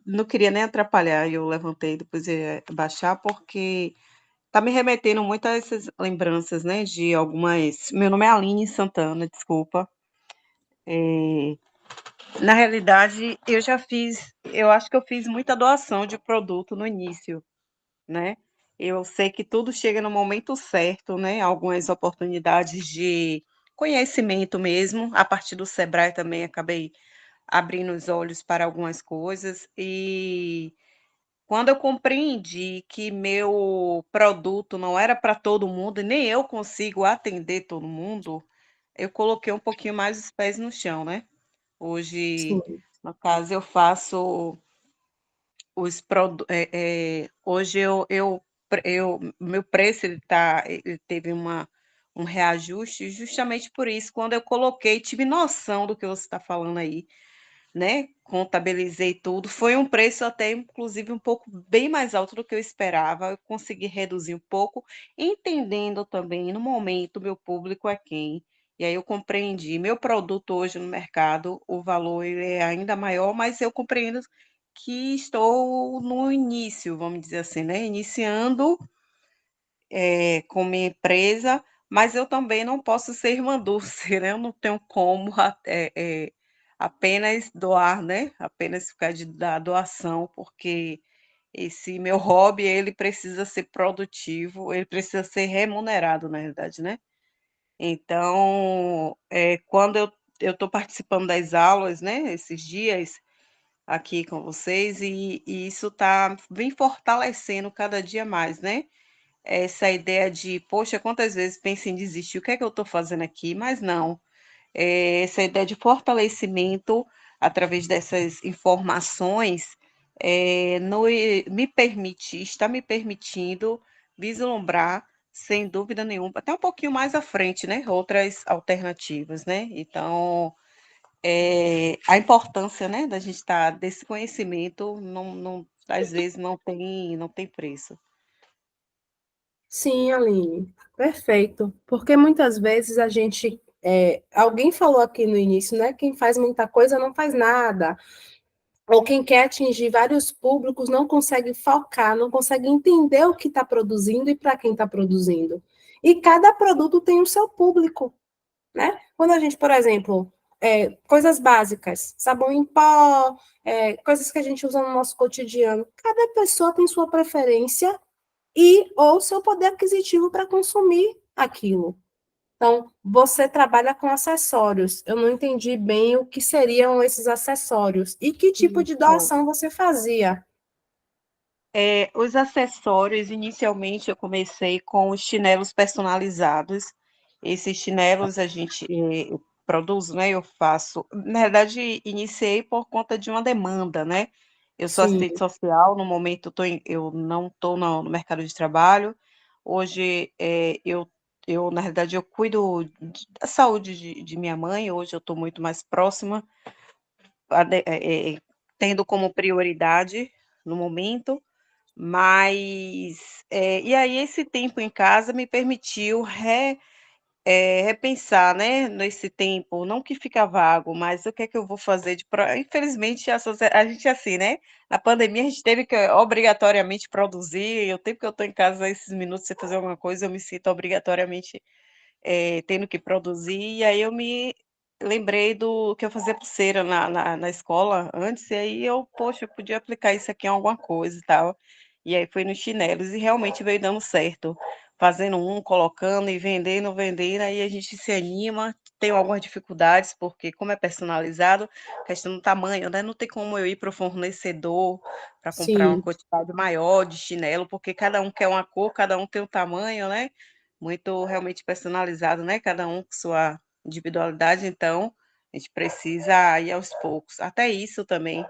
não queria nem atrapalhar. Eu levantei, depois ia baixar, porque tá me remetendo muito a essas lembranças, né, de algumas. Meu nome é Aline Santana, desculpa. Na realidade, eu acho que eu fiz muita doação de produto no início, né? Eu sei que tudo chega no momento certo, né? Algumas oportunidades de conhecimento mesmo. A partir do Sebrae também acabei abrindo os olhos para algumas coisas. E quando eu compreendi que meu produto não era para todo mundo, e nem eu consigo atender todo mundo, eu coloquei um pouquinho mais os pés no chão, né? Hoje, Sim. no caso, eu faço os produtos. Hoje meu preço ele teve um reajuste justamente por isso. Quando eu coloquei, tive noção do que você está falando aí, né? Contabilizei tudo. Foi um preço até, inclusive, um pouco bem mais alto do que eu esperava. Eu consegui reduzir um pouco, entendendo também no momento meu público é quem. E aí eu compreendi. Meu produto hoje no mercado, o valor ele é ainda maior, mas eu compreendo que estou no início, vamos dizer assim, né? Iniciando com minha empresa, mas eu também não posso ser irmã Dulce, né? Eu não tenho como apenas doar, né? Apenas ficar de dar doação, porque esse meu hobby, ele precisa ser produtivo, ele precisa ser remunerado, na verdade, né? Então, quando eu estou participando das aulas, né? Esses dias aqui com vocês, e isso está vem fortalecendo cada dia mais, né? Essa ideia de, poxa, quantas vezes penso em desistir, o que é que eu estou fazendo aqui? Mas não, essa ideia de fortalecimento através dessas informações está me permitindo vislumbrar, sem dúvida nenhuma, até um pouquinho mais à frente, né? Outras alternativas, né? Então, a importância, né, da gente estar desse conhecimento, às vezes não tem preço. Sim, Aline, perfeito. Porque muitas vezes a gente. Alguém falou aqui no início, né? Quem faz muita coisa não faz nada. Ou quem quer atingir vários públicos não consegue focar, não consegue entender o que está produzindo e para quem está produzindo. E cada produto tem o seu público, né? Quando a gente, por exemplo, coisas básicas, sabão em pó, coisas que a gente usa no nosso cotidiano, cada pessoa tem sua preferência e ou seu poder aquisitivo para consumir aquilo. Então, você trabalha com acessórios. Eu não entendi bem o que seriam esses acessórios e que tipo de Isso. doação você fazia. Os acessórios, inicialmente eu comecei com os chinelos personalizados. Esses chinelos a gente produz, né? Eu faço. Na verdade, iniciei por conta de uma demanda, né? Eu sou Sim, assistente social, no momento eu não estou no mercado de trabalho. Hoje, na realidade, eu cuido da saúde de minha mãe, hoje eu estou muito mais próxima, tendo como prioridade no momento. Mas, e aí esse tempo em casa me permitiu repensar, né, nesse tempo, não que fica vago, mas o que é que eu vou fazer infelizmente a gente é assim, né, na pandemia a gente teve que obrigatoriamente produzir, e o tempo que eu estou em casa, esses minutos sem fazer alguma coisa, eu me sinto obrigatoriamente tendo que produzir, e aí eu me lembrei do que eu fazia pulseira na escola antes, e aí eu, poxa, eu podia aplicar isso aqui em alguma coisa e tal. E aí foi nos chinelos, e realmente veio dando certo. Fazendo colocando e vendendo, vendendo, aí a gente se anima, tem algumas dificuldades, porque como é personalizado, questão do tamanho, né? Não tem como eu ir para o fornecedor para comprar uma sim, quantidade maior de chinelo, porque cada um quer uma cor, cada um tem um tamanho, né? Muito realmente personalizado, né? Cada um com sua individualidade, então a gente precisa ir aos poucos. Até isso também,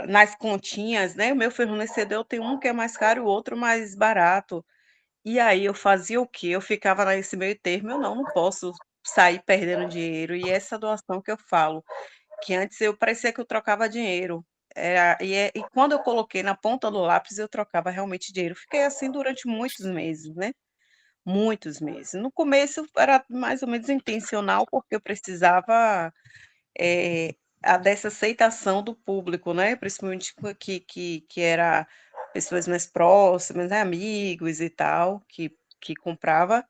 nas continhas, né? O meu fornecedor tem um que é mais caro, o outro mais barato. E aí eu fazia o quê? Eu ficava nesse meio termo, eu não posso sair perdendo dinheiro. E essa doação que eu falo, que antes eu parecia que eu trocava dinheiro. E quando eu coloquei na ponta do lápis, eu trocava realmente dinheiro. Fiquei assim durante muitos meses, né? Muitos meses. No começo era mais ou menos intencional, porque eu precisava dessa aceitação do público, né? Principalmente que era pessoas mais próximas, né, amigos e tal, que comprava.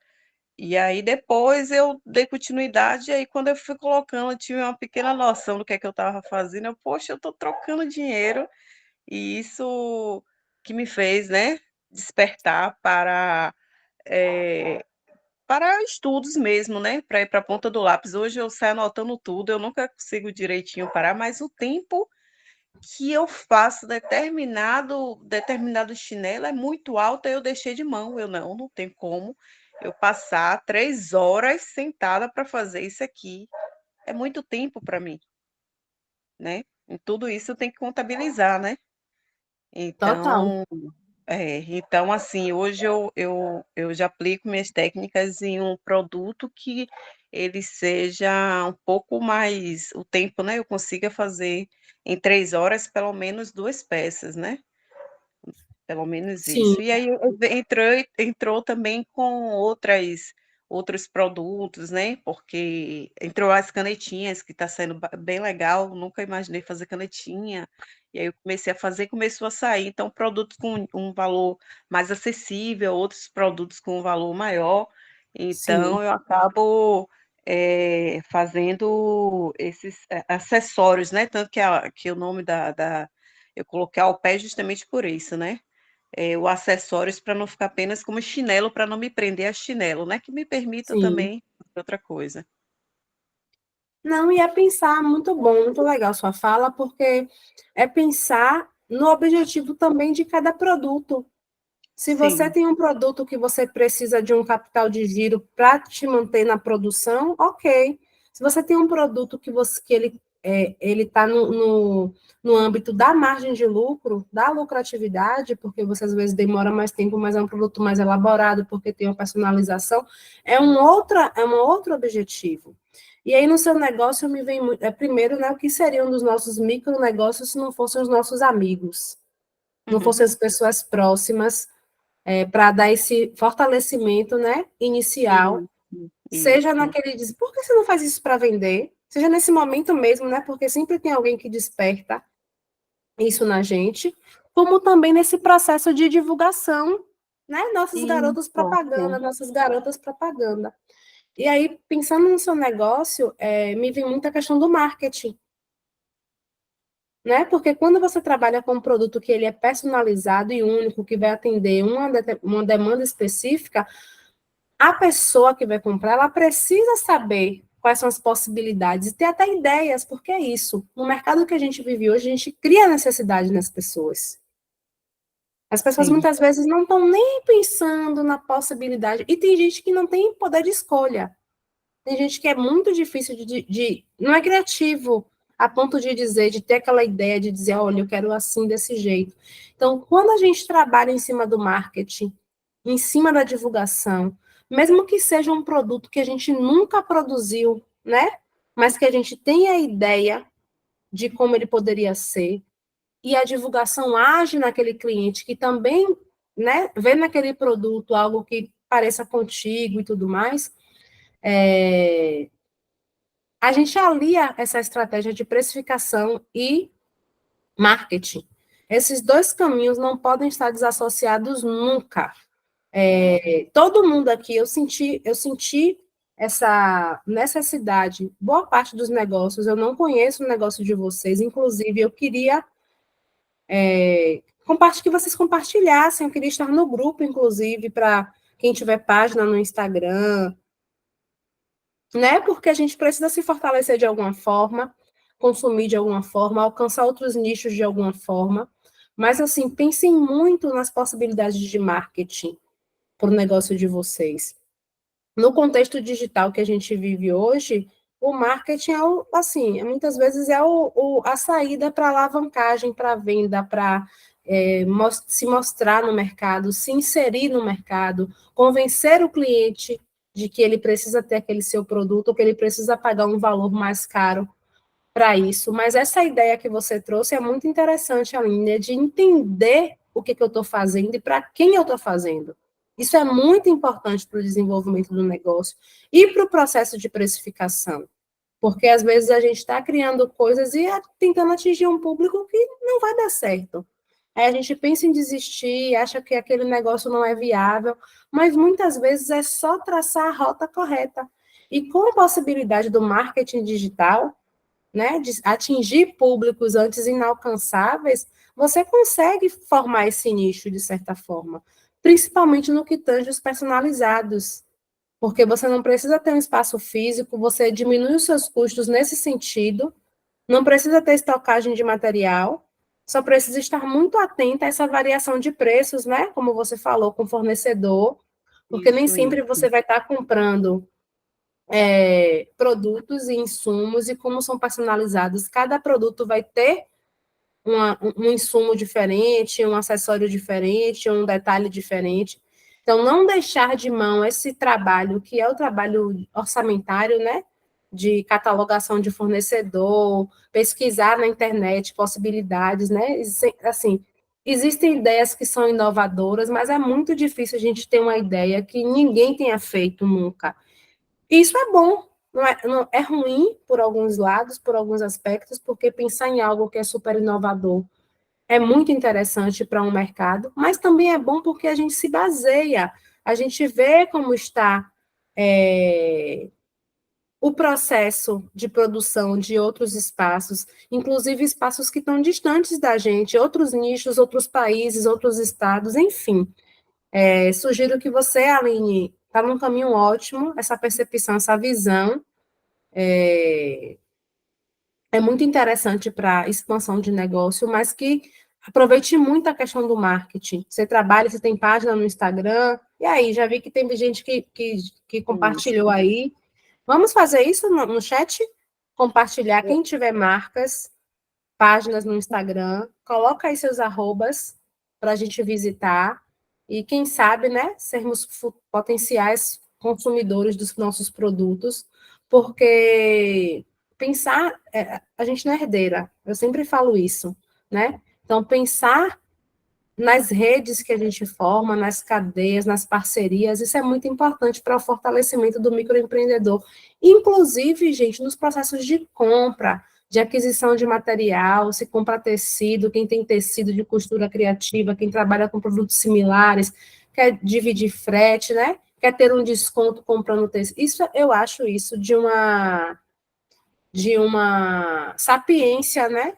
E aí depois eu dei continuidade, e aí quando eu fui colocando, eu tive uma pequena noção do que eu estava fazendo, eu, poxa, eu estou trocando dinheiro, e isso que me fez, né, despertar eh, para estudos mesmo, né, para ir para a ponta do lápis. Hoje eu saio anotando tudo, eu nunca consigo direitinho parar, mas o tempo que eu faço determinado chinelo é muito alto, aí eu deixei de mão, eu não tem como eu passar 3 horas sentada para fazer isso aqui, é muito tempo para mim, né, e tudo isso eu tenho que contabilizar, né. Total. Então então assim, hoje eu já aplico minhas técnicas em um produto que ele seja um pouco mais o tempo, né, eu consiga fazer em 3 horas pelo menos 2 peças, né, pelo menos Sim, isso. E aí entrou também com outros produtos, né, porque entrou as canetinhas que está sendo bem legal, nunca imaginei fazer canetinha, e aí eu comecei a fazer, começou a sair, então produtos com um valor mais acessível, outros produtos com um valor maior, sim, então eu acabo, fazendo esses acessórios, né, tanto que o nome da eu coloquei ao pé justamente por isso, né, o acessórios para não ficar apenas como chinelo, para não me prender a chinelo, né, que me permita sim. também outra coisa. Não, e é pensar, muito bom, muito legal sua fala, porque é pensar no objetivo também de cada produto. Se você Sim, tem um produto que você precisa de um capital de giro para te manter na produção, ok. Se você tem um produto que ele está no âmbito da margem de lucro, da lucratividade, porque você às vezes demora mais tempo, mas é um produto mais elaborado, porque tem uma personalização, é um outro objetivo. E aí, no seu negócio, me vem muito. Primeiro, né, o que seriam dos nossos micronegócios se não fossem os nossos amigos, não uhum, fossem as pessoas próximas, para dar esse fortalecimento, né, inicial, seja isso, naquele diz, por que você não faz isso para vender? Seja nesse momento mesmo, né, porque sempre tem alguém que desperta isso na gente, como também nesse processo de divulgação, né, isso, nossas garotas propaganda. E aí, pensando no seu negócio, me vem muita questão do marketing, né? Porque quando você trabalha com um produto que ele é personalizado e único, que vai atender uma demanda específica, a pessoa que vai comprar, ela precisa saber quais são as possibilidades e ter até ideias, porque é isso. No mercado que a gente vive hoje, a gente cria necessidade nas pessoas. As pessoas sim, muitas vezes não estão nem pensando na possibilidade. E tem gente que não tem poder de escolha. Tem gente que é muito difícil não é criativo a ponto de dizer, de ter aquela ideia de dizer, olha, eu quero assim, desse jeito. Então, quando a gente trabalha em cima do marketing, em cima da divulgação, mesmo que seja um produto que a gente nunca produziu, né? Mas que a gente tenha a ideia de como ele poderia ser, e a divulgação age naquele cliente que também, né, vê naquele produto algo que pareça contigo e tudo mais, é, a gente alia essa estratégia de precificação e marketing. Esses dois caminhos não podem estar desassociados nunca. Todo mundo aqui, eu senti essa necessidade, boa parte dos negócios, eu não conheço o negócio de vocês, inclusive eu queria que vocês compartilhassem, eu queria estar no grupo, inclusive, para quem tiver página no Instagram, né? Porque a gente precisa se fortalecer de alguma forma, consumir de alguma forma, alcançar outros nichos de alguma forma. Mas, assim, pensem muito nas possibilidades de marketing para o negócio de vocês. No contexto digital que a gente vive hoje, o marketing assim, muitas vezes a saída para alavancagem, para venda, para se mostrar no mercado, se inserir no mercado, convencer o cliente de que ele precisa ter aquele seu produto, ou que ele precisa pagar um valor mais caro para isso. Mas essa ideia que você trouxe é muito interessante, Aline, de entender o que eu estou fazendo e para quem eu estou fazendo. Isso é muito importante para o desenvolvimento do negócio e para o processo de precificação. Porque às vezes a gente está criando coisas e tentando atingir um público que não vai dar certo. Aí a gente pensa em desistir, acha que aquele negócio não é viável, mas muitas vezes é só traçar a rota correta. E com a possibilidade do marketing digital, né, de atingir públicos antes inalcançáveis, você consegue formar esse nicho de certa forma, principalmente no que tange os personalizados, porque você não precisa ter um espaço físico, você diminui os seus custos nesse sentido, não precisa ter estocagem de material, só precisa estar muito atenta a essa variação de preços, né? Como você falou, com o fornecedor, porque nem sempre você vai estar comprando produtos e insumos, e como são personalizados, cada produto vai ter um insumo diferente, um acessório diferente, um detalhe diferente. Então, não deixar de mão esse trabalho, que é o trabalho orçamentário, né? De catalogação de fornecedor, pesquisar na internet possibilidades, né? Assim, existem ideias que são inovadoras, mas é muito difícil a gente ter uma ideia que ninguém tenha feito nunca. E isso é bom, não é ruim por alguns lados, por alguns aspectos, porque pensar em algo que é super inovador é muito interessante para um mercado, mas também é bom porque a gente se baseia, a gente vê como está o processo de produção de outros espaços, inclusive espaços que estão distantes da gente, outros nichos, outros países, outros estados, enfim. Sugiro que você, Aline, está num caminho ótimo, essa percepção, essa visão, é muito interessante para a expansão de negócio, mas que aproveite muito a questão do marketing. Você trabalha, você tem página no Instagram, e aí, já vi que tem gente que compartilhou aí. Vamos fazer isso no chat? Compartilhar, quem tiver marcas, páginas no Instagram, coloca aí seus arrobas para a gente visitar, e quem sabe, né, sermos potenciais consumidores dos nossos produtos, porque pensar, a gente não é herdeira, eu sempre falo isso, né? Então, pensar nas redes que a gente forma, nas cadeias, nas parcerias, isso é muito importante para o fortalecimento do microempreendedor. Inclusive, gente, nos processos de compra, de aquisição de material, se compra tecido, quem tem tecido de costura criativa, quem trabalha com produtos similares, quer dividir frete, né? Quer ter um desconto comprando tecido. Isso, eu acho isso de uma sapiência, né?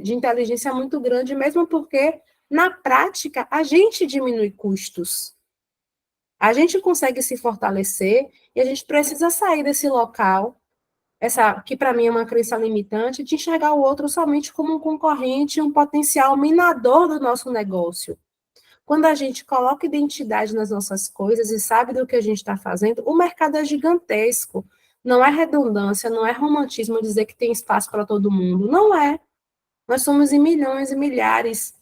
De inteligência muito grande, mesmo porque, na prática, a gente diminui custos. A gente consegue se fortalecer e a gente precisa sair desse local, que para mim é uma crença limitante, de enxergar o outro somente como um concorrente, um potencial minador do nosso negócio. Quando a gente coloca identidade nas nossas coisas e sabe do que a gente está fazendo, o mercado é gigantesco. Não é redundância, não é romantismo dizer que tem espaço para todo mundo. Não é. Nós somos em milhões e milhares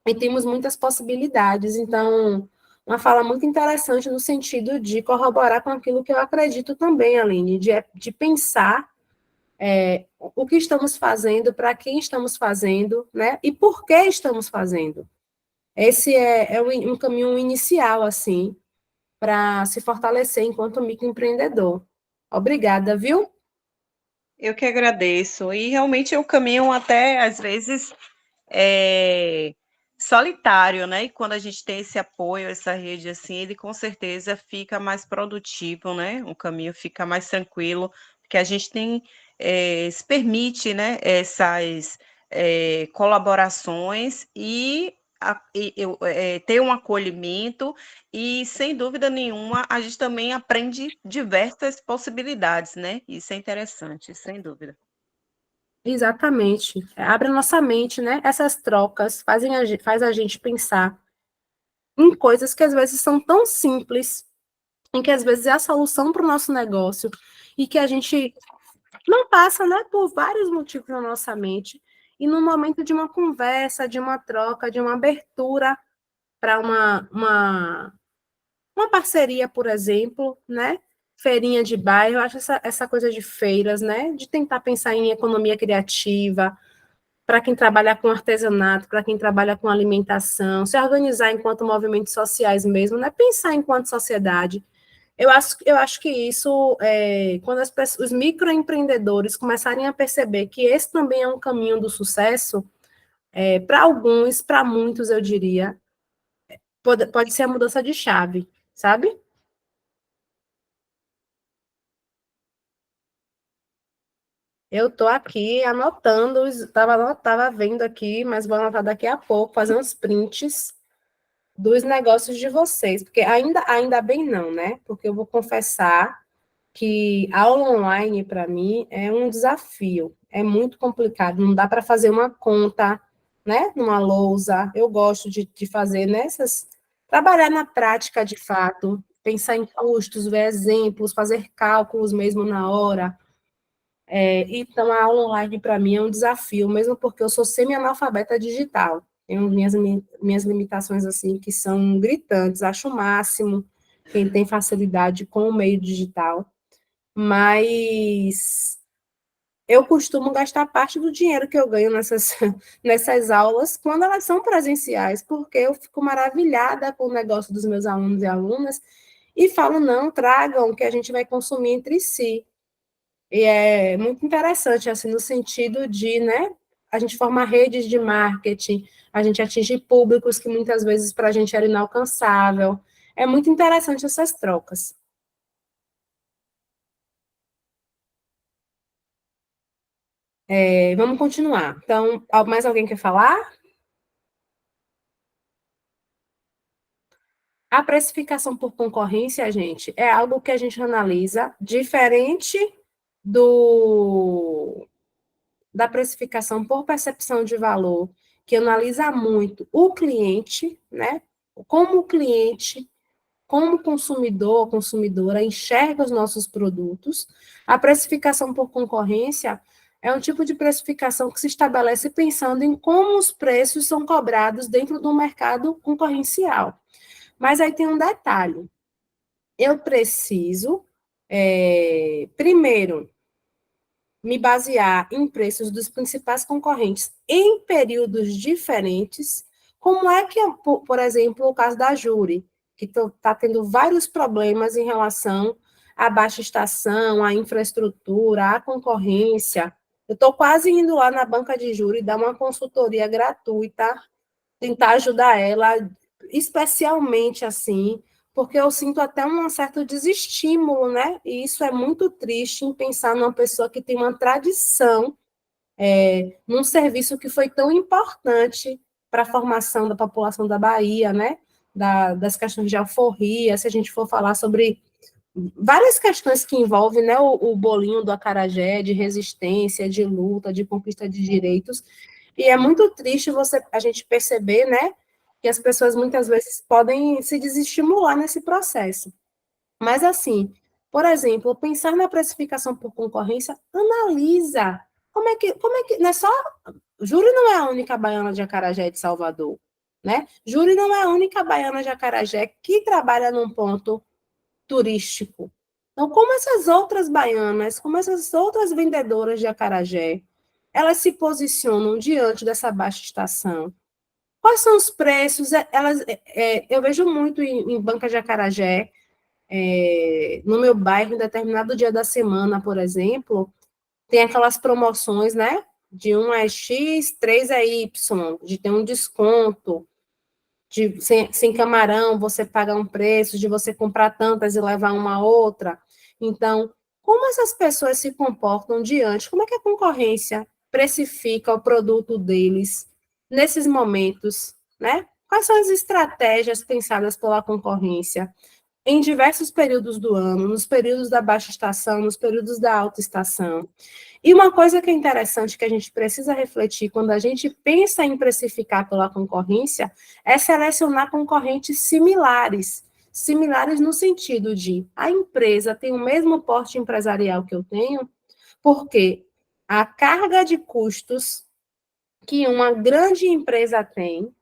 e temos muitas possibilidades. Então, uma fala muito interessante no sentido de corroborar com aquilo que eu acredito também, Aline, de pensar o que estamos fazendo, para quem estamos fazendo, né? E por que estamos fazendo. Esse é um caminho inicial, assim, para se fortalecer enquanto microempreendedor. Obrigada, viu? Eu que agradeço. E realmente é um caminho até, às vezes, solitário, né? E quando a gente tem esse apoio, essa rede assim, ele com certeza fica mais produtivo, né? O caminho fica mais tranquilo, porque a gente tem, se permite, né, essas colaborações e ter um acolhimento, e sem dúvida nenhuma a gente também aprende diversas possibilidades, né? Isso é interessante, sem dúvida. Exatamente. Abre a nossa mente, né? Essas trocas faz a gente pensar em coisas que às vezes são tão simples, em que às vezes é a solução para o nosso negócio, e que a gente não passa, né, por vários motivos na nossa mente, e no momento de uma conversa, de uma troca, de uma abertura para uma parceria, por exemplo, né? Feirinha de bairro, eu acho essa coisa de feiras, né? De tentar pensar em economia criativa, para quem trabalha com artesanato, para quem trabalha com alimentação, se organizar enquanto movimentos sociais mesmo, né? Pensar enquanto sociedade. Eu acho que isso, quando os microempreendedores começarem a perceber que esse também é um caminho do sucesso, Para alguns, para muitos, eu diria, pode ser a mudança de chave, sabe? Eu estou aqui anotando, estava vendo aqui, mas vou anotar daqui a pouco, fazer uns prints dos negócios de vocês, porque ainda bem não, né? Porque eu vou confessar que a aula online, para mim, é um desafio, é muito complicado, não dá para fazer uma conta, né, numa lousa. Eu gosto de fazer trabalhar na prática de fato, pensar em custos, ver exemplos, fazer cálculos mesmo na hora. Então, a aula online, para mim, é um desafio, mesmo porque eu sou semi-analfabeta digital. Tenho minhas limitações, assim, que são gritantes. Acho o máximo quem tem facilidade com o meio digital. Mas eu costumo gastar parte do dinheiro que eu ganho nessas aulas quando elas são presenciais, porque eu fico maravilhada com o negócio dos meus alunos e alunas e falo, não, tragam, que a gente vai consumir entre si. E é muito interessante, assim, no sentido de, né, a gente formar redes de marketing, a gente atingir públicos que muitas vezes para a gente era inalcançável. É muito interessante essas trocas. Vamos continuar. Então, mais alguém quer falar? A precificação por concorrência, gente, é algo que a gente analisa diferente da precificação por percepção de valor, que analisa muito o cliente, né? Como o cliente, como consumidor ou consumidora enxerga os nossos produtos. A precificação por concorrência é um tipo de precificação que se estabelece pensando em como os preços são cobrados dentro do mercado concorrencial. Mas aí tem um detalhe. Eu preciso, primeiro, me basear em preços dos principais concorrentes em períodos diferentes. Como é que, por exemplo, o caso da Júri, que está tendo vários problemas em relação à baixa estação, à infraestrutura, à concorrência. Eu estou quase indo lá na banca de Júri dar uma consultoria gratuita, tentar ajudar ela, especialmente assim, porque eu sinto até um certo desestímulo, né? E isso é muito triste em pensar numa pessoa que tem uma tradição num serviço que foi tão importante para a formação da população da Bahia, né? Das questões de alforria, se a gente for falar sobre várias questões que envolvem, né, o bolinho do acarajé, de resistência, de luta, de conquista de direitos, e é muito triste a gente perceber, né, que as pessoas muitas vezes podem se desestimular nesse processo. Mas, assim, por exemplo, pensar na precificação por concorrência, analisa não é só, Júri não é a única baiana de acarajé de Salvador, né? Júri não é a única baiana de acarajé que trabalha num ponto turístico. Então, como essas outras baianas, como essas outras vendedoras de acarajé, elas se posicionam diante dessa baixa estação? Quais são os preços? Eu vejo muito em banca de acarajé, no meu bairro, em determinado dia da semana, por exemplo, tem aquelas promoções, né? De 1 é X, 3 é Y, de ter um desconto, sem camarão, você paga um preço, de você comprar tantas e levar uma outra. Então, como essas pessoas se comportam diante, como é que a concorrência precifica o produto deles nesses momentos, né? Quais são as estratégias pensadas pela concorrência em diversos períodos do ano, nos períodos da baixa estação, nos períodos da alta estação? E uma coisa que é interessante, que a gente precisa refletir quando a gente pensa em precificar pela concorrência, é selecionar concorrentes similares. Similares no sentido de a empresa tem o mesmo porte empresarial que eu tenho, porque a carga de custos que uma grande empresa tem,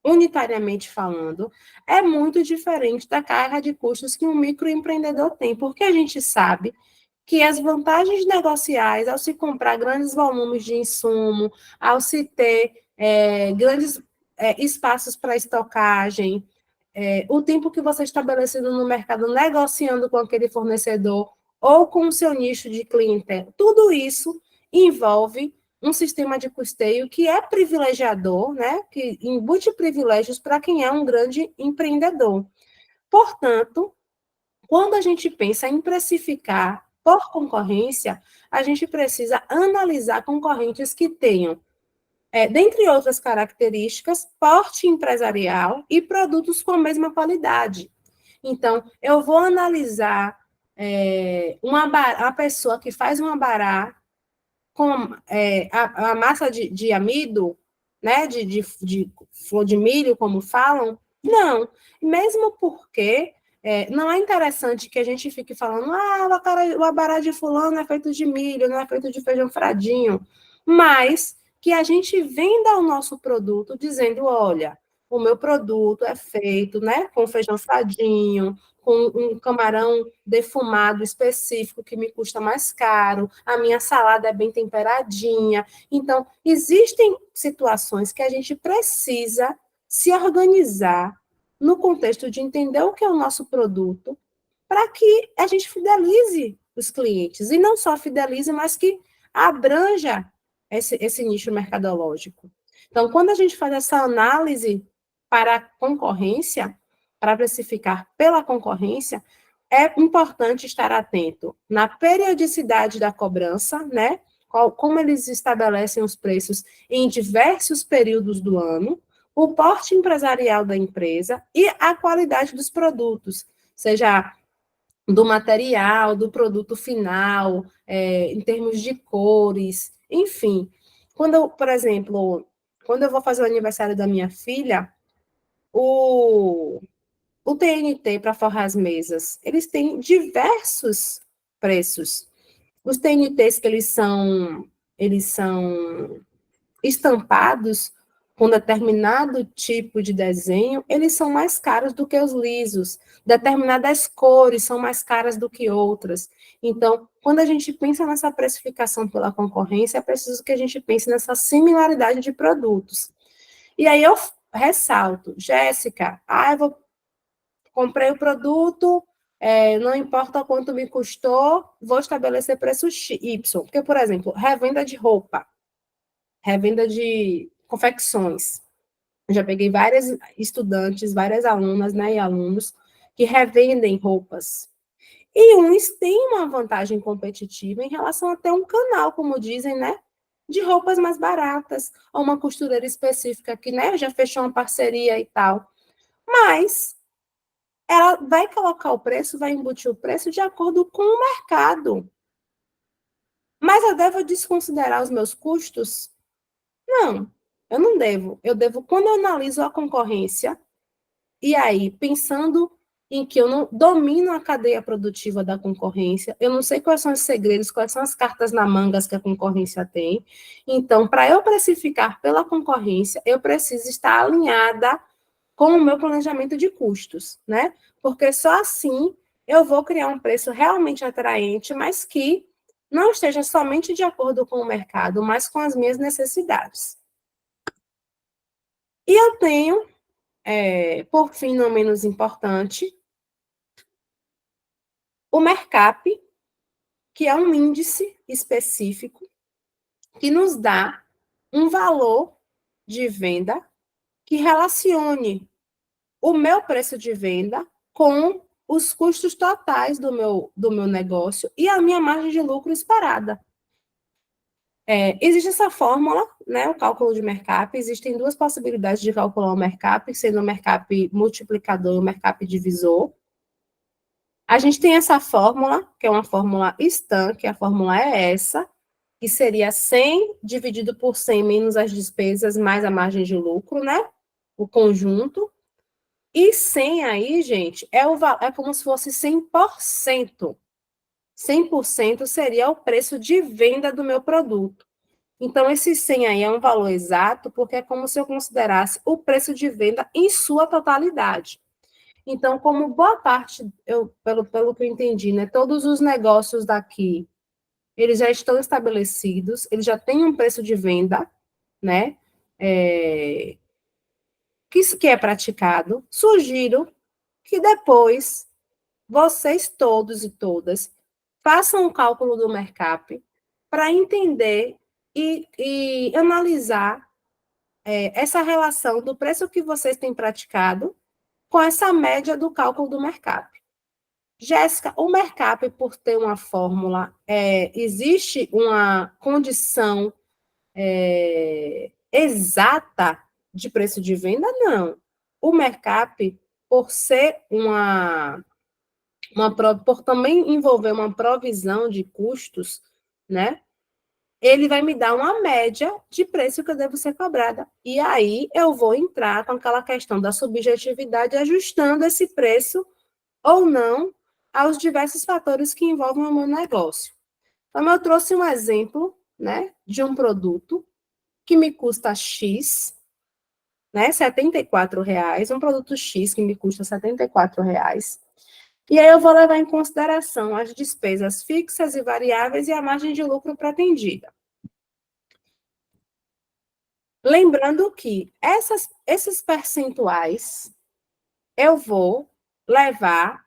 unitariamente falando, é muito diferente da carga de custos que um microempreendedor tem, porque a gente sabe que as vantagens negociais ao se comprar grandes volumes de insumo, ao se ter grandes espaços para estocagem, o tempo que você estabelecido no mercado negociando com aquele fornecedor ou com o seu nicho de cliente, tudo isso envolve um sistema de custeio que é privilegiador, né? Que embute privilégios para quem é um grande empreendedor. Portanto, quando a gente pensa em precificar por concorrência, a gente precisa analisar concorrentes que tenham, dentre outras características, porte empresarial e produtos com a mesma qualidade. Então, eu vou analisar a pessoa que faz um abará com a massa de amido, né, de flor de milho, como falam. Não, mesmo porque não é interessante que a gente fique falando, o abará de fulano é feito de milho, não é feito de feijão fradinho, mas que a gente venda o nosso produto dizendo, olha, o meu produto é feito, né, com feijão fradinho, com um camarão defumado específico que me custa mais caro, a minha salada é bem temperadinha. Então, existem situações que a gente precisa se organizar no contexto de entender o que é o nosso produto, para que a gente fidelize os clientes, e não só fidelize, mas que abranja esse nicho mercadológico. Então, quando a gente faz essa análise para a concorrência, para precificar pela concorrência, é importante estar atento na periodicidade da cobrança, né? Como eles estabelecem os preços em diversos períodos do ano, o porte empresarial da empresa e a qualidade dos produtos, seja do material, do produto final, em termos de cores, enfim. Por exemplo, quando eu vou fazer o aniversário da minha filha, o TNT para forrar as mesas, eles têm diversos preços. Os TNTs que eles são estampados com determinado tipo de desenho, eles são mais caros do que os lisos. Determinadas cores são mais caras do que outras. Então, quando a gente pensa nessa precificação pela concorrência, é preciso que a gente pense nessa similaridade de produtos. E aí eu ressalto, Jéssica, eu comprei o produto, não importa quanto me custou, vou estabelecer preço Y. Porque, por exemplo, revenda de roupa, revenda de confecções. Eu já peguei várias estudantes, várias alunas, né, e alunos que revendem roupas. E uns têm uma vantagem competitiva em relação a ter um canal, como dizem, né, de roupas mais baratas, ou uma costureira específica que, né, já fechou uma parceria e tal. Mas ela vai colocar o preço, vai embutir o preço de acordo com o mercado. Mas eu devo desconsiderar os meus custos? Não, eu não devo. Eu devo, quando eu analiso a concorrência, e aí, pensando em que eu não domino a cadeia produtiva da concorrência, eu não sei quais são os segredos, quais são as cartas na mangas que a concorrência tem. Então, para eu precificar pela concorrência, eu preciso estar alinhada com o meu planejamento de custos, né? Porque só assim eu vou criar um preço realmente atraente, mas que não esteja somente de acordo com o mercado, mas com as minhas necessidades. E eu tenho, por fim, não menos importante, o MERCAP, que é um índice específico que nos dá um valor de venda que relacione o meu preço de venda com os custos totais do meu negócio e a minha margem de lucro esperada. Existe essa fórmula, né, o cálculo de MERCAP, existem duas possibilidades de calcular o MERCAP, sendo o MERCAP multiplicador e o MERCAP divisor. A gente tem essa fórmula, que é uma fórmula STAN, que a fórmula é essa, que seria 100 dividido por 100 menos as despesas mais a margem de lucro, né, o conjunto. E 100 aí, gente, é como se fosse 100%. 100% seria o preço de venda do meu produto. Então, esse 100 aí é um valor exato, porque é como se eu considerasse o preço de venda em sua totalidade. Então, como boa parte, pelo que eu entendi, né, todos os negócios daqui, eles já estão estabelecidos, eles já têm um preço de venda, né, que é praticado. Sugiro que depois vocês todos e todas façam o cálculo do MERCAP para entender e analisar essa relação do preço que vocês têm praticado com essa média do cálculo do mercado. Jéssica, o mercado, por ter uma fórmula, existe uma condição exata de preço de venda? Não. O mercado, por ser por também envolver uma provisão de custos, né? Ele vai me dar uma média de preço que eu devo ser cobrada. E aí eu vou entrar com aquela questão da subjetividade, ajustando esse preço ou não aos diversos fatores que envolvem o meu negócio. Então, eu trouxe um exemplo, né, de um produto que me custa X, né, R$ 74, um produto X que me custa R$ 74. E aí eu vou levar em consideração as despesas fixas e variáveis e a margem de lucro pretendida. Lembrando que esses percentuais eu vou levar,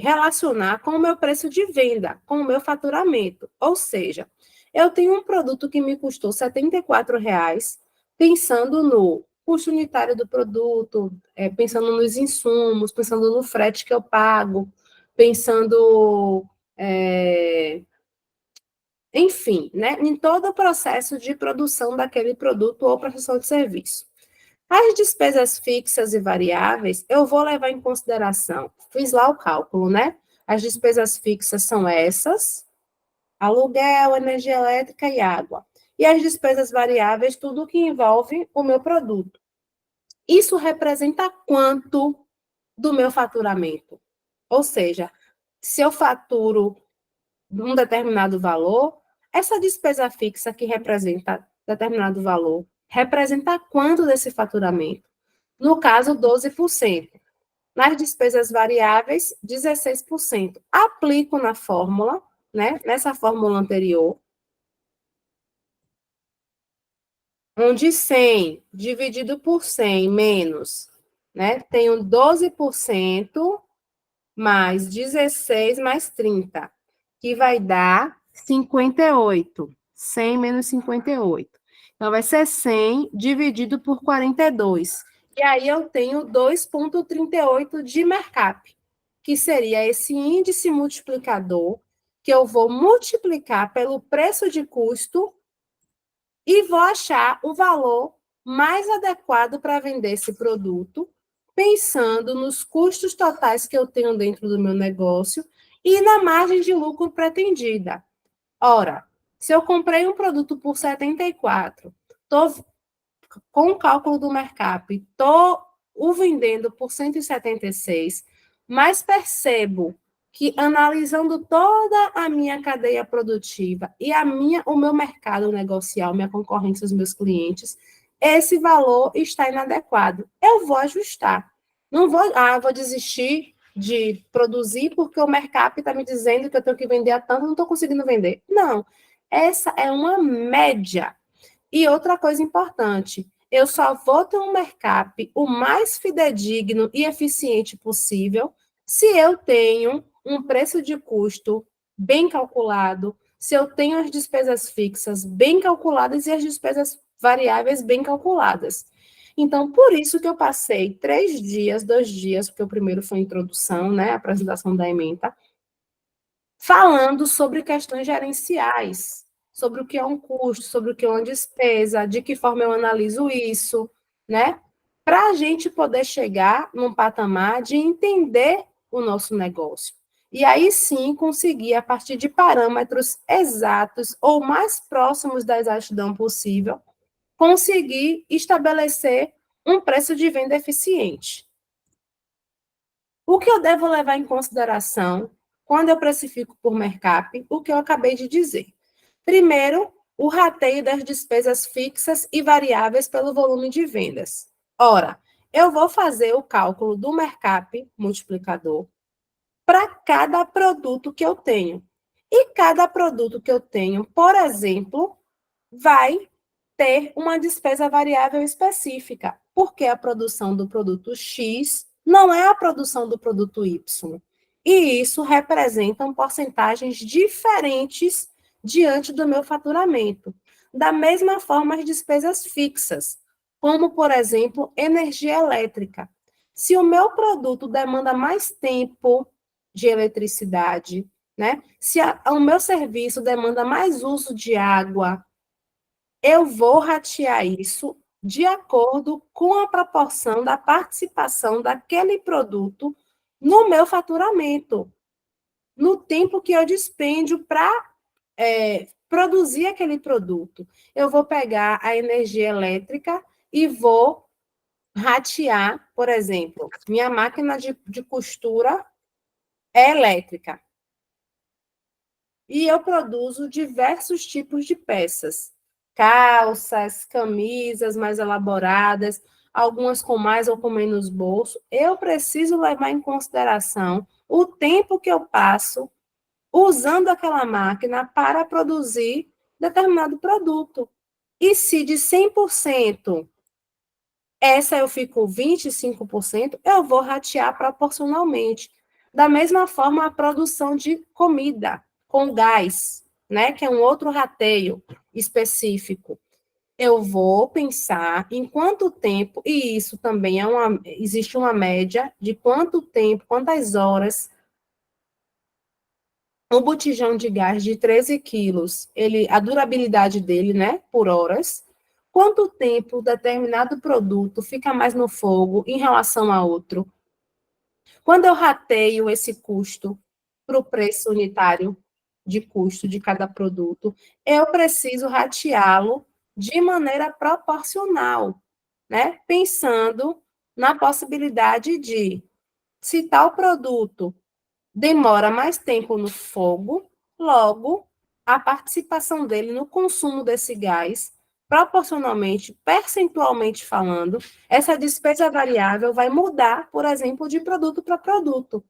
relacionar com o meu preço de venda, com o meu faturamento. Ou seja, eu tenho um produto que me custou R$ 74, pensando no custo unitário do produto, pensando nos insumos, pensando no frete que eu pago, pensando, enfim, né, em todo o processo de produção daquele produto ou prestação de serviço. As despesas fixas e variáveis, eu vou levar em consideração, fiz lá o cálculo, né? As despesas fixas são essas, aluguel, energia elétrica e água. E as despesas variáveis, tudo que envolve o meu produto. Isso representa quanto do meu faturamento? Ou seja, se eu faturo um determinado valor, essa despesa fixa que representa determinado valor, representa quanto desse faturamento? No caso, 12%. Nas despesas variáveis, 16%. Aplico na fórmula, né? Nessa fórmula anterior, onde 100 dividido por 100 menos, né? Tenho 12% mais 16 mais 30, que vai dar 58. 100 menos 58. Então, vai ser 100 dividido por 42. E aí eu tenho 2,38 de markup, que seria esse índice multiplicador que eu vou multiplicar pelo preço de custo e vou achar o valor mais adequado para vender esse produto, pensando nos custos totais que eu tenho dentro do meu negócio e na margem de lucro pretendida. Ora, se eu comprei um produto por 74, estou com o cálculo do mercado, estou o vendendo por 176, mas percebo que analisando toda a minha cadeia produtiva e o meu mercado negocial, minha concorrência, os meus clientes, esse valor está inadequado. Eu vou ajustar. Não vou, vou desistir de produzir porque o mercado está me dizendo que eu tenho que vender a tanto, não estou conseguindo vender. Não. Essa é uma média. E outra coisa importante, eu só vou ter um mercado o mais fidedigno e eficiente possível se eu tenho um preço de custo bem calculado, se eu tenho as despesas fixas bem calculadas e as despesas variáveis bem calculadas. Então, por isso que eu passei 3 dias, 2 dias, porque o primeiro foi a introdução, né, a apresentação da ementa, falando sobre questões gerenciais, sobre o que é um custo, sobre o que é uma despesa, de que forma eu analiso isso, né? Para a gente poder chegar num patamar de entender o nosso negócio. E aí sim conseguir, a partir de parâmetros exatos ou mais próximos da exatidão possível, conseguir estabelecer um preço de venda eficiente. O que eu devo levar em consideração quando eu precifico por mercado? O que eu acabei de dizer. Primeiro, o rateio das despesas fixas e variáveis pelo volume de vendas. Ora, eu vou fazer o cálculo do mercado multiplicador para cada produto que eu tenho. E cada produto que eu tenho, por exemplo, vai ter uma despesa variável específica, porque a produção do produto X não é a produção do produto Y. E isso representam porcentagens diferentes diante do meu faturamento. Da mesma forma, as despesas fixas, como, por exemplo, energia elétrica. Se o meu produto demanda mais tempo de eletricidade, né? Se o meu serviço demanda mais uso de água, eu vou ratear isso de acordo com a proporção da participação daquele produto no meu faturamento, no tempo que eu despendio para produzir aquele produto. Eu vou pegar a energia elétrica e vou ratear, por exemplo, minha máquina de costura é elétrica. E eu produzo diversos tipos de peças. Calças, camisas mais elaboradas, algumas com mais ou com menos bolso. Eu preciso levar em consideração o tempo que eu passo usando aquela máquina para produzir determinado produto. E se de 100%, essa eu fico 25%, eu vou ratear proporcionalmente. Da mesma forma, a produção de comida com gás, né, que é um outro rateio específico. Eu vou pensar em quanto tempo, e isso também existe uma média de quanto tempo, quantas horas um botijão de gás de 13 quilos, a durabilidade dele, né, por horas, quanto tempo determinado produto fica mais no fogo em relação a outro. Quando eu rateio esse custo para o preço unitário de custo de cada produto, eu preciso rateá-lo de maneira proporcional, né? Pensando na possibilidade de, se tal produto demora mais tempo no fogo, logo, a participação dele no consumo desse gás, proporcionalmente, percentualmente falando, essa despesa variável vai mudar, por exemplo, de produto para produto.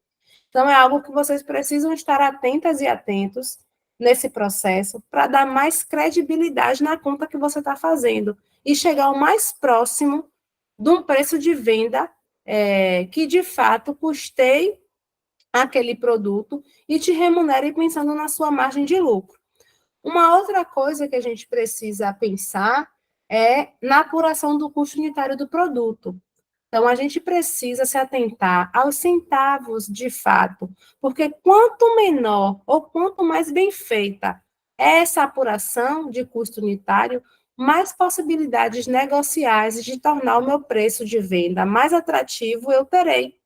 Então, é algo que vocês precisam estar atentas e atentos nesse processo para dar mais credibilidade na conta que você está fazendo e chegar o mais próximo de um preço de venda que, de fato, custeie aquele produto e te remunere pensando na sua margem de lucro. Uma outra coisa que a gente precisa pensar é na apuração do custo unitário do produto. Então, a gente precisa se atentar aos centavos de fato, porque quanto menor ou quanto mais bem feita é essa apuração de custo unitário, mais possibilidades negociais de tornar o meu preço de venda mais atrativo eu terei,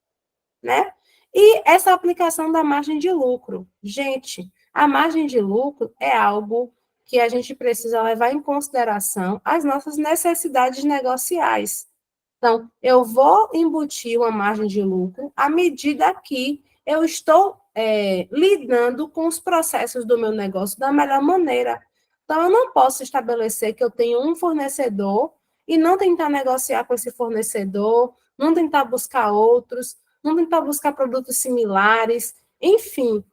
né? E essa aplicação da margem de lucro. Gente, a margem de lucro é algo que a gente precisa levar em consideração as nossas necessidades negociais. Então, eu vou embutir uma margem de lucro à medida que eu estou lidando com os processos do meu negócio da melhor maneira. Então, eu não posso estabelecer que eu tenho um fornecedor e não tentar negociar com esse fornecedor, não tentar buscar outros, não tentar buscar produtos similares, enfim.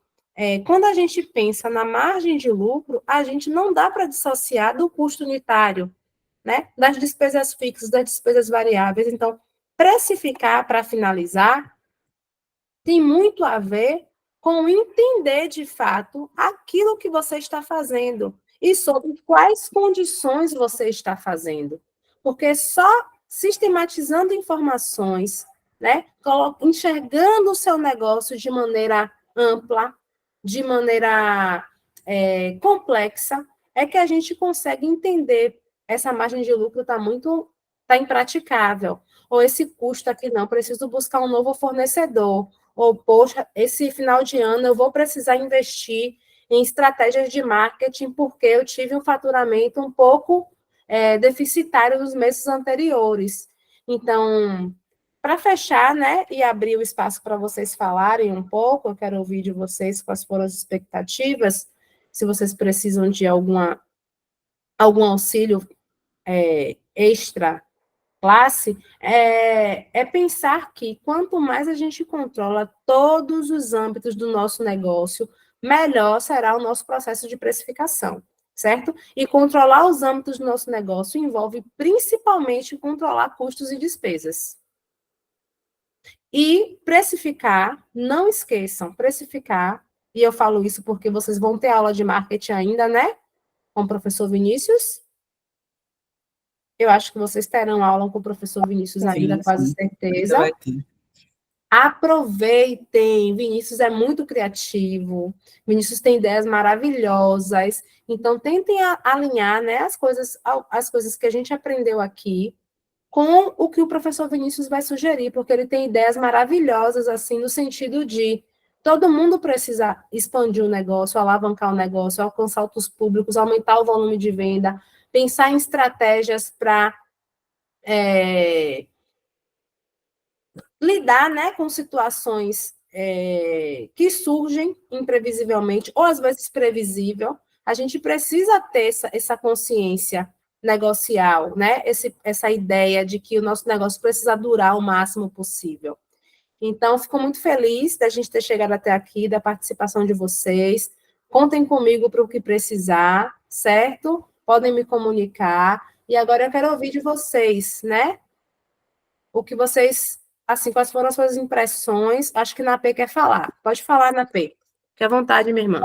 Quando a gente pensa na margem de lucro, a gente não dá para dissociar do custo unitário, né, das despesas fixas, das despesas variáveis. Então, precificar, para finalizar, tem muito a ver com entender, de fato, aquilo que você está fazendo e sobre quais condições você está fazendo. Porque só sistematizando informações, né, enxergando o seu negócio de maneira ampla, de maneira complexa, é que a gente consegue entender essa margem de lucro está impraticável, ou esse custo aqui não, preciso buscar um novo fornecedor, ou, poxa, esse final de ano eu vou precisar investir em estratégias de marketing porque eu tive um faturamento um pouco deficitário nos meses anteriores. Então, para fechar, né, e abrir o espaço para vocês falarem um pouco, eu quero ouvir de vocês quais foram as expectativas, se vocês precisam de algum auxílio extra classe, é pensar que quanto mais a gente controla todos os âmbitos do nosso negócio, melhor será o nosso processo de precificação, certo? E controlar os âmbitos do nosso negócio envolve principalmente controlar custos e despesas. E precificar, não esqueçam, precificar e eu falo isso porque vocês vão ter aula de marketing ainda, né? Com o professor Vinícius. Eu acho que vocês terão aula com o professor Vinícius ainda, Sim, quase sim. Ainda certeza. vai ter. Aproveitem, Vinícius é muito criativo, Vinícius tem ideias maravilhosas, então tentem alinhar, né, as coisas que a gente aprendeu aqui com o que o professor Vinícius vai sugerir, porque ele tem ideias maravilhosas, assim, no sentido de todo mundo precisa expandir o negócio, alavancar o negócio, alcançar outros públicos, aumentar o volume de venda, pensar em estratégias para lidar, né, com situações que surgem imprevisivelmente, ou às vezes previsível. A gente precisa ter essa consciência negocial, né, essa ideia de que o nosso negócio precisa durar o máximo possível. Então, fico muito feliz da gente ter chegado até aqui, da participação de vocês. Contem comigo para o que precisar, certo? Podem me comunicar. E agora eu quero ouvir de vocês, né? O que vocês, assim, quais foram as suas impressões? Acho que Napê quer falar. Pode falar, Napê. Fique à vontade, minha irmã.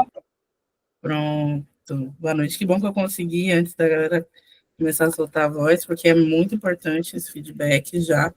Pronto. Boa noite. Que bom que eu consegui, antes da galera começar a soltar a voz, porque é muito importante esse feedback já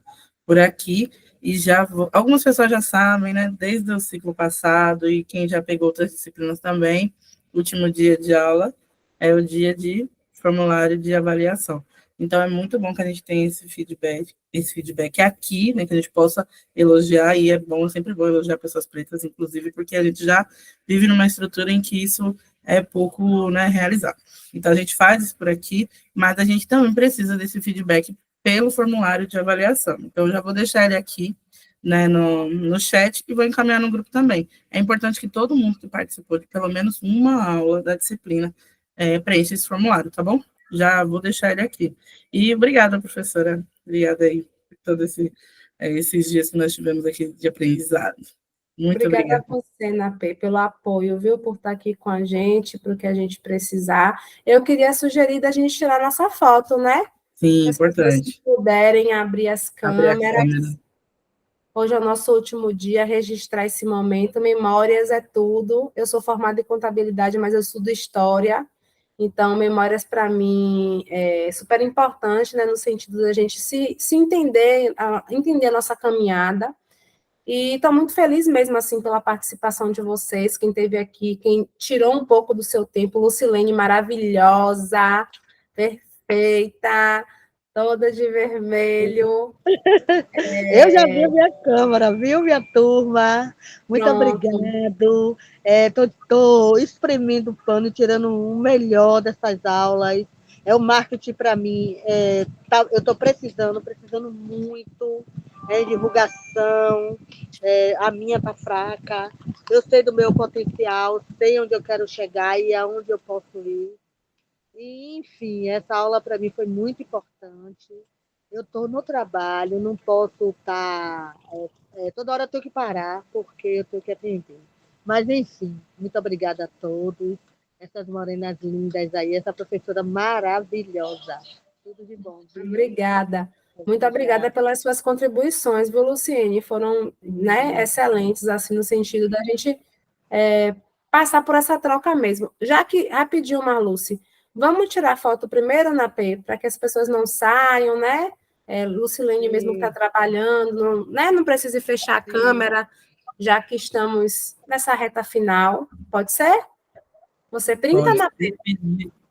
por aqui. E já algumas pessoas já sabem, né? Desde o ciclo passado, e quem já pegou outras disciplinas também, o último dia de aula é o dia de formulário de avaliação. Então, é muito bom que a gente tenha esse feedback aqui, né, que a gente possa elogiar, e é bom, sempre bom elogiar pessoas pretas, inclusive, porque a gente já vive numa estrutura em que isso é pouco, né, realizado. Então, a gente faz isso por aqui, mas a gente também precisa desse feedback pelo formulário de avaliação. Então, eu já vou deixar ele aqui, né, no chat, e vou encaminhar no grupo também. É importante que todo mundo que participou de pelo menos uma aula da disciplina preencha esse formulário, tá bom? Já vou deixar ele aqui. E obrigada, professora. Obrigada aí por todos esses dias que nós tivemos aqui de aprendizado. Muito Obrigada obrigada. a você, Napê, pelo apoio, viu? Por estar aqui com a gente, para o que a gente precisar. Eu queria sugerir da gente tirar nossa foto, né? Sim, As pessoas que importante. puderem abrir as Abrir a câmeras. câmera. Hoje é o nosso último dia, registrar esse momento. Memórias é tudo. Eu sou formada em contabilidade, mas eu estudo história. Então, memórias, para mim, é super importante, né, no sentido da gente se entender, entender a nossa caminhada. E estou muito feliz mesmo, assim, pela participação de vocês, quem esteve aqui, quem tirou um pouco do seu tempo. Lucilene, maravilhosa, perfeita, toda de vermelho. Eu já vi a minha câmara, viu, minha turma? Muito Pronto. obrigado. Estou exprimindo o pano, tirando o melhor dessas aulas. É o marketing para mim. Eu estou precisando muito. Divulgação. A minha está fraca. Eu sei do meu potencial, sei onde eu quero chegar e aonde eu posso ir. E, enfim, essa aula para mim foi muito importante. Eu estou no trabalho, não posso estar. Toda hora eu tenho que parar, porque eu tenho que atender. Mas, enfim, muito obrigada a todos. Essas morenas lindas aí, essa professora maravilhosa. Tudo de bom. Viu? Obrigada. Muito obrigada pelas suas contribuições, viu, Luciene? Foram, né, excelentes, assim, no sentido da gente passar por essa troca mesmo. Já que, rapidinho, Marluce, vamos tirar foto primeiro, Napê, para que as pessoas não saiam, né? Lucilene mesmo que está trabalhando, não, né, não precise fechar a câmera, já que estamos nessa reta final. Pode ser? Você printa, Pode. Napê?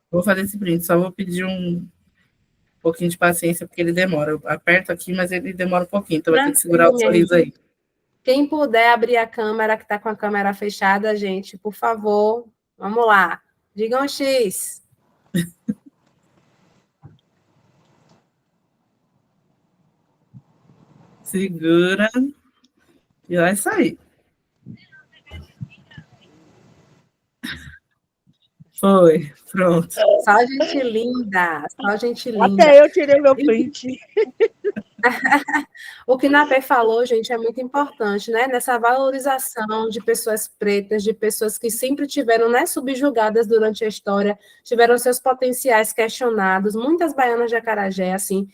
Vou fazer esse print, só vou pedir um pouquinho de paciência, porque ele demora. Eu aperto aqui, mas ele demora um pouquinho, então vai ter que segurar o sorriso aí. Quem puder abrir a câmera, que está com a câmera fechada, gente, por favor, vamos lá. Digam X. Segura e vai sair. Foi, pronto. Só gente linda, só gente linda. Até eu tirei meu print. O que Napé falou, gente, é muito importante, né? Nessa valorização de pessoas pretas, de pessoas que sempre tiveram, né, subjugadas durante a história, tiveram seus potenciais questionados. Muitas baianas de acarajé, assim,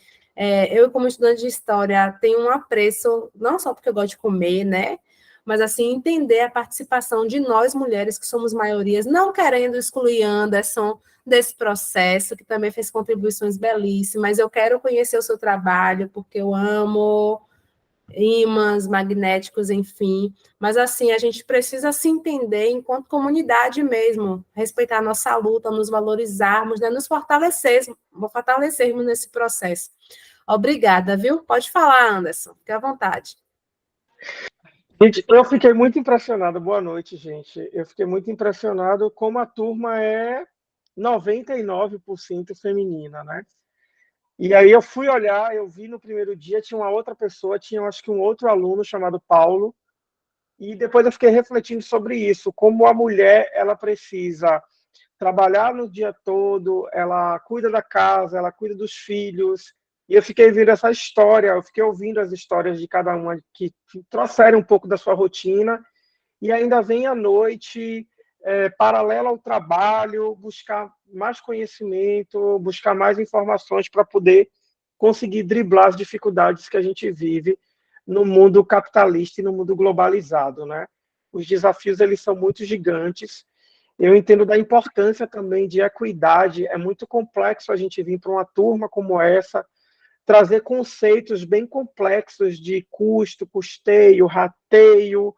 eu, como estudante de história, tenho um apreço, não só porque eu gosto de comer, né? mas assim, entender a participação de nós, mulheres, que somos maiorias, não querendo excluir Anderson desse processo, que também fez contribuições belíssimas. Eu quero conhecer o seu trabalho, porque eu amo ímãs magnéticos, enfim. Mas, assim, a gente precisa se entender enquanto comunidade mesmo, respeitar a nossa luta, nos valorizarmos, né, nos fortalecermos nesse processo. Obrigada, viu? Pode falar, Anderson, fique à vontade. Gente, eu fiquei muito impressionado. Boa noite, gente. Eu fiquei muito impressionado como a turma é 99% feminina, né? E aí eu fui olhar, eu vi no primeiro dia, tinha uma outra pessoa, tinha acho que um outro aluno chamado Paulo, e depois eu fiquei refletindo sobre isso, como a mulher, ela precisa trabalhar no dia todo, ela cuida da casa, ela cuida dos filhos, e eu fiquei vendo essa história, eu fiquei ouvindo as histórias de cada uma que trouxeram um pouco da sua rotina, e ainda vem à noite, paralela ao trabalho, buscar mais conhecimento, buscar mais informações para poder conseguir driblar as dificuldades que a gente vive no mundo capitalista e no mundo globalizado, né? Os desafios, eles são muito gigantes. Eu entendo da importância também de equidade. É muito complexo a gente vir para uma turma como essa, trazer conceitos bem complexos de custo, custeio, rateio,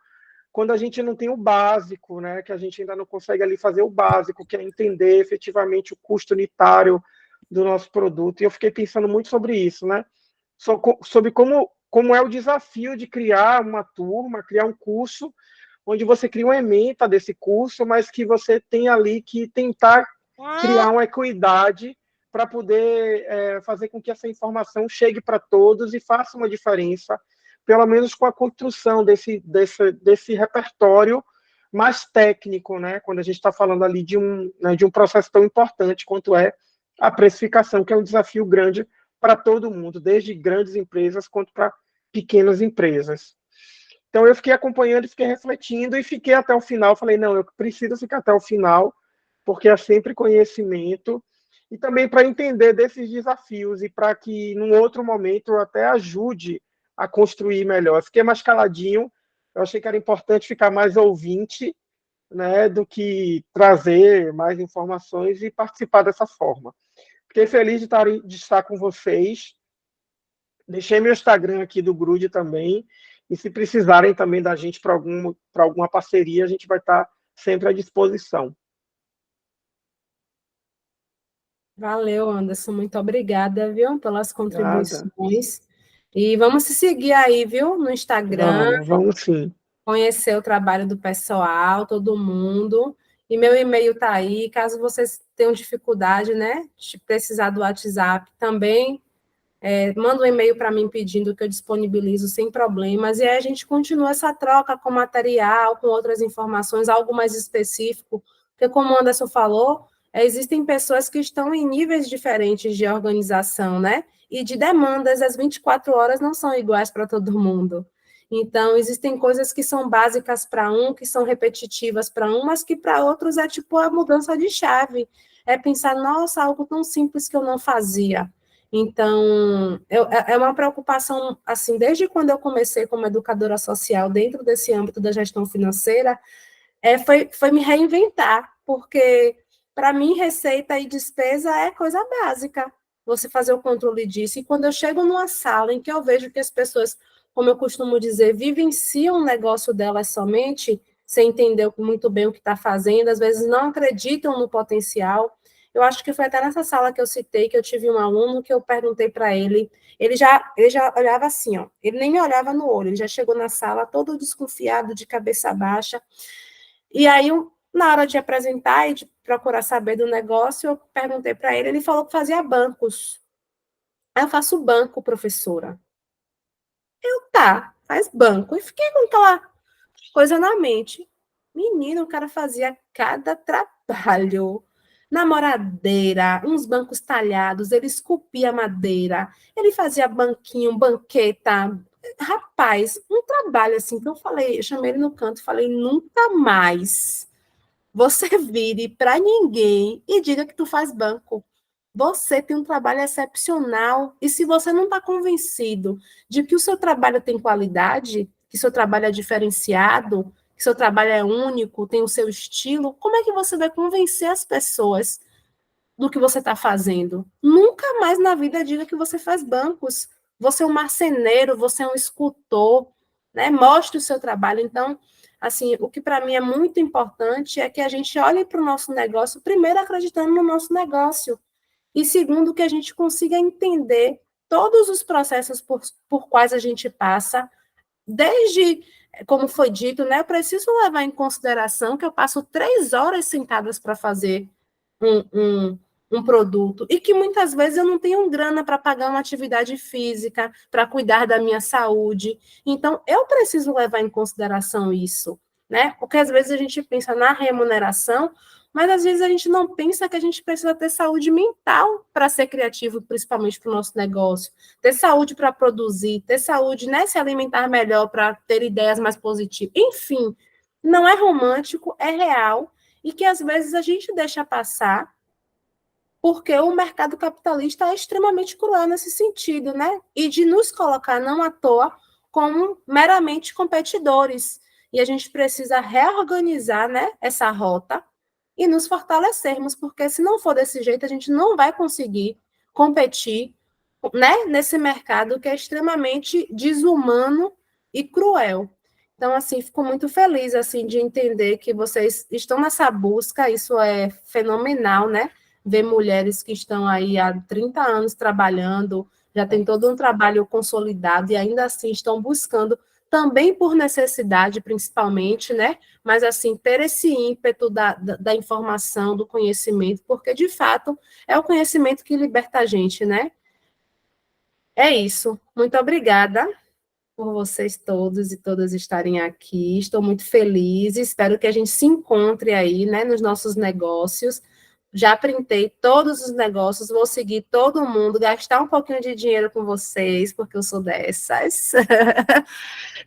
quando a gente não tem o básico, né? Que a gente ainda não consegue ali fazer o básico, que é entender efetivamente o custo unitário do nosso produto. E eu fiquei pensando muito sobre isso, né? Sobre como é o desafio de criar uma turma, criar um curso, onde você cria uma ementa desse curso, mas que você tem ali que tentar criar uma equidade para poder fazer com que essa informação chegue para todos e faça uma diferença, pelo menos com a construção desse repertório mais técnico, né? Quando a gente está falando ali de um processo tão importante quanto é a precificação, que é um desafio grande para todo mundo, desde grandes empresas quanto para pequenas empresas. Então, eu fiquei acompanhando e fiquei refletindo e fiquei até o final. Falei, não, eu preciso ficar até o final, porque é sempre conhecimento, e também para entender desses desafios e para que, num outro momento, eu até ajude a construir melhor. Eu fiquei mais caladinho, eu achei que era importante ficar mais ouvinte, né, do que trazer mais informações e participar dessa forma. Fiquei feliz de estar com vocês. Deixei meu Instagram aqui do Grude também. E se precisarem também da gente para alguma parceria, a gente vai estar sempre à disposição. Valeu, Anderson. Muito obrigada, viu, pelas Nada. contribuições. E vamos se seguir aí, viu, no Instagram, Vamos sim. conhecer o trabalho do pessoal, todo mundo. E meu e-mail está aí, caso vocês tenham dificuldade, né, de precisar do WhatsApp também, manda um e-mail para mim pedindo que eu disponibilizo sem problemas, e aí a gente continua essa troca com material, com outras informações, algo mais específico, porque como o Anderson falou, existem pessoas que estão em níveis diferentes de organização, né, e de demandas, as 24 horas não são iguais para todo mundo. Então, existem coisas que são básicas para um, que são repetitivas para um, mas que para outros é tipo a mudança de chave. É pensar, nossa, algo tão simples que eu não fazia. Então, é uma preocupação, assim, desde quando eu comecei como educadora social dentro desse âmbito da gestão financeira, foi me reinventar, porque, para mim, receita e despesa é coisa básica, você fazer o controle disso. E quando eu chego numa sala em que eu vejo que as pessoas, como eu costumo dizer, vivenciam o negócio delas somente, sem entender muito bem o que está fazendo, às vezes não acreditam no potencial. Eu acho que foi até nessa sala que eu citei, que eu tive um aluno que eu perguntei para ele, ele já olhava assim, ó, ele nem me olhava no olho, ele já chegou na sala todo desconfiado, de cabeça baixa, e aí, na hora de apresentar e de procurar saber do negócio, eu perguntei para ele, ele falou que fazia bancos. Aí eu faço banco, professora. Tá, faz banco. E fiquei com aquela coisa na mente. Menino, o cara fazia cada trabalho. Namoradeira, uns bancos talhados, ele esculpia madeira, ele fazia banquinho, banqueta. Rapaz, um trabalho assim que eu chamei ele no canto e falei, nunca mais você vire para ninguém e diga que tu faz banco. Você tem um trabalho excepcional, e se você não está convencido de que o seu trabalho tem qualidade, que seu trabalho é diferenciado, que seu trabalho é único, tem o seu estilo, como é que você vai convencer as pessoas do que você está fazendo? Nunca mais na vida diga que você faz bancos. Você é um marceneiro, você é um escultor, né? Mostre o seu trabalho. Então, assim, o que para mim é muito importante é que a gente olhe para o nosso negócio, primeiro acreditando no nosso negócio, e segundo, que a gente consiga entender todos os processos por quais a gente passa, desde, como foi dito, né? Eu preciso levar em consideração que eu passo 3 horas sentadas para fazer um produto, e que muitas vezes eu não tenho grana para pagar uma atividade física, para cuidar da minha saúde. Então, eu preciso levar em consideração isso, né? Porque às vezes a gente pensa na remuneração, mas às vezes a gente não pensa que a gente precisa ter saúde mental para ser criativo, principalmente para o nosso negócio, ter saúde para produzir, ter saúde, né, se alimentar melhor para ter ideias mais positivas. Enfim, não é romântico, é real, e que às vezes a gente deixa passar porque o mercado capitalista é extremamente cruel nesse sentido, né? E de nos colocar, não à toa, como meramente competidores. E a gente precisa reorganizar, né, essa rota e nos fortalecermos, porque se não for desse jeito, a gente não vai conseguir competir, né, nesse mercado que é extremamente desumano e cruel. Então, assim, fico muito feliz, assim, de entender que vocês estão nessa busca, isso é fenomenal, né? Ver mulheres que estão aí há 30 anos trabalhando, já tem todo um trabalho consolidado e ainda assim estão buscando, também por necessidade, principalmente, né? Mas, assim, ter esse ímpeto da informação, do conhecimento, porque, de fato, é o conhecimento que liberta a gente, né? É isso. Muito obrigada por vocês todos e todas estarem aqui. Estou muito feliz, espero que a gente se encontre aí, né, nos nossos negócios. Já printei todos os negócios, vou seguir todo mundo, gastar um pouquinho de dinheiro com vocês, porque eu sou dessas.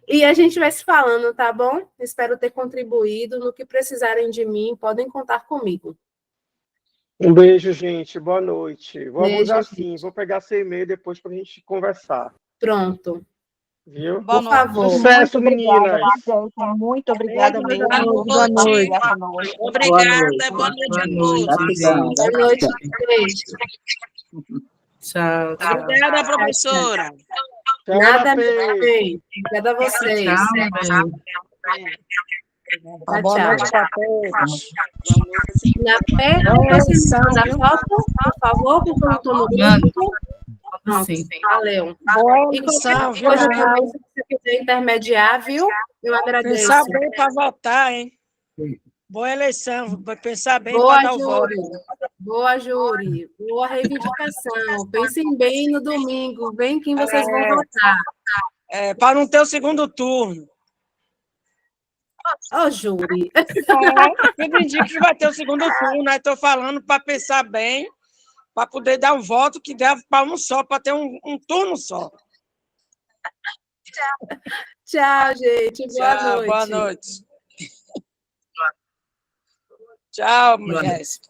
E a gente vai se falando, tá bom? Espero ter contribuído. No que precisarem de mim, podem contar comigo. Um beijo, gente. Boa noite. Vamos Beijo, assim, vou pegar seu e-mail depois para a gente conversar. Pronto. Viu? Por favor. Sucesso, Muito obrigada, meninas. gente. Muito obrigada Beijo, mesmo boa por noite. compartilhar conosco. Obrigada, boa noite Boa a noite, todos. gente. Boa noite, gente. Tchau, tchau. Obrigada, professora. Tchau, Nada, Natê. meu bem. Obrigada a vocês. Tchau, bem. Boa noite para todos. Na pé, você me manda foto, por favor, porque eu não estou no grupo. Pronto, Sim. valeu. Boa E lição, viu, qualquer coisa Raquel? também, se você quiser intermediar, viu? Eu agradeço. Pensar bem para votar, hein? Boa eleição, pensar bem para Boa, dar o voto. Júri. Boa, Júri. Boa reivindicação. Pensem bem no domingo. Bem quem vocês vão votar. Para não ter o segundo turno. Ô, Júri. Eu indico que vai ter o segundo turno, né? Estou falando para pensar bem, para poder dar um voto que deve para um só, para ter um turno só. Tchau, gente. Boa Tchau, noite. boa noite. Tchau, mulheres.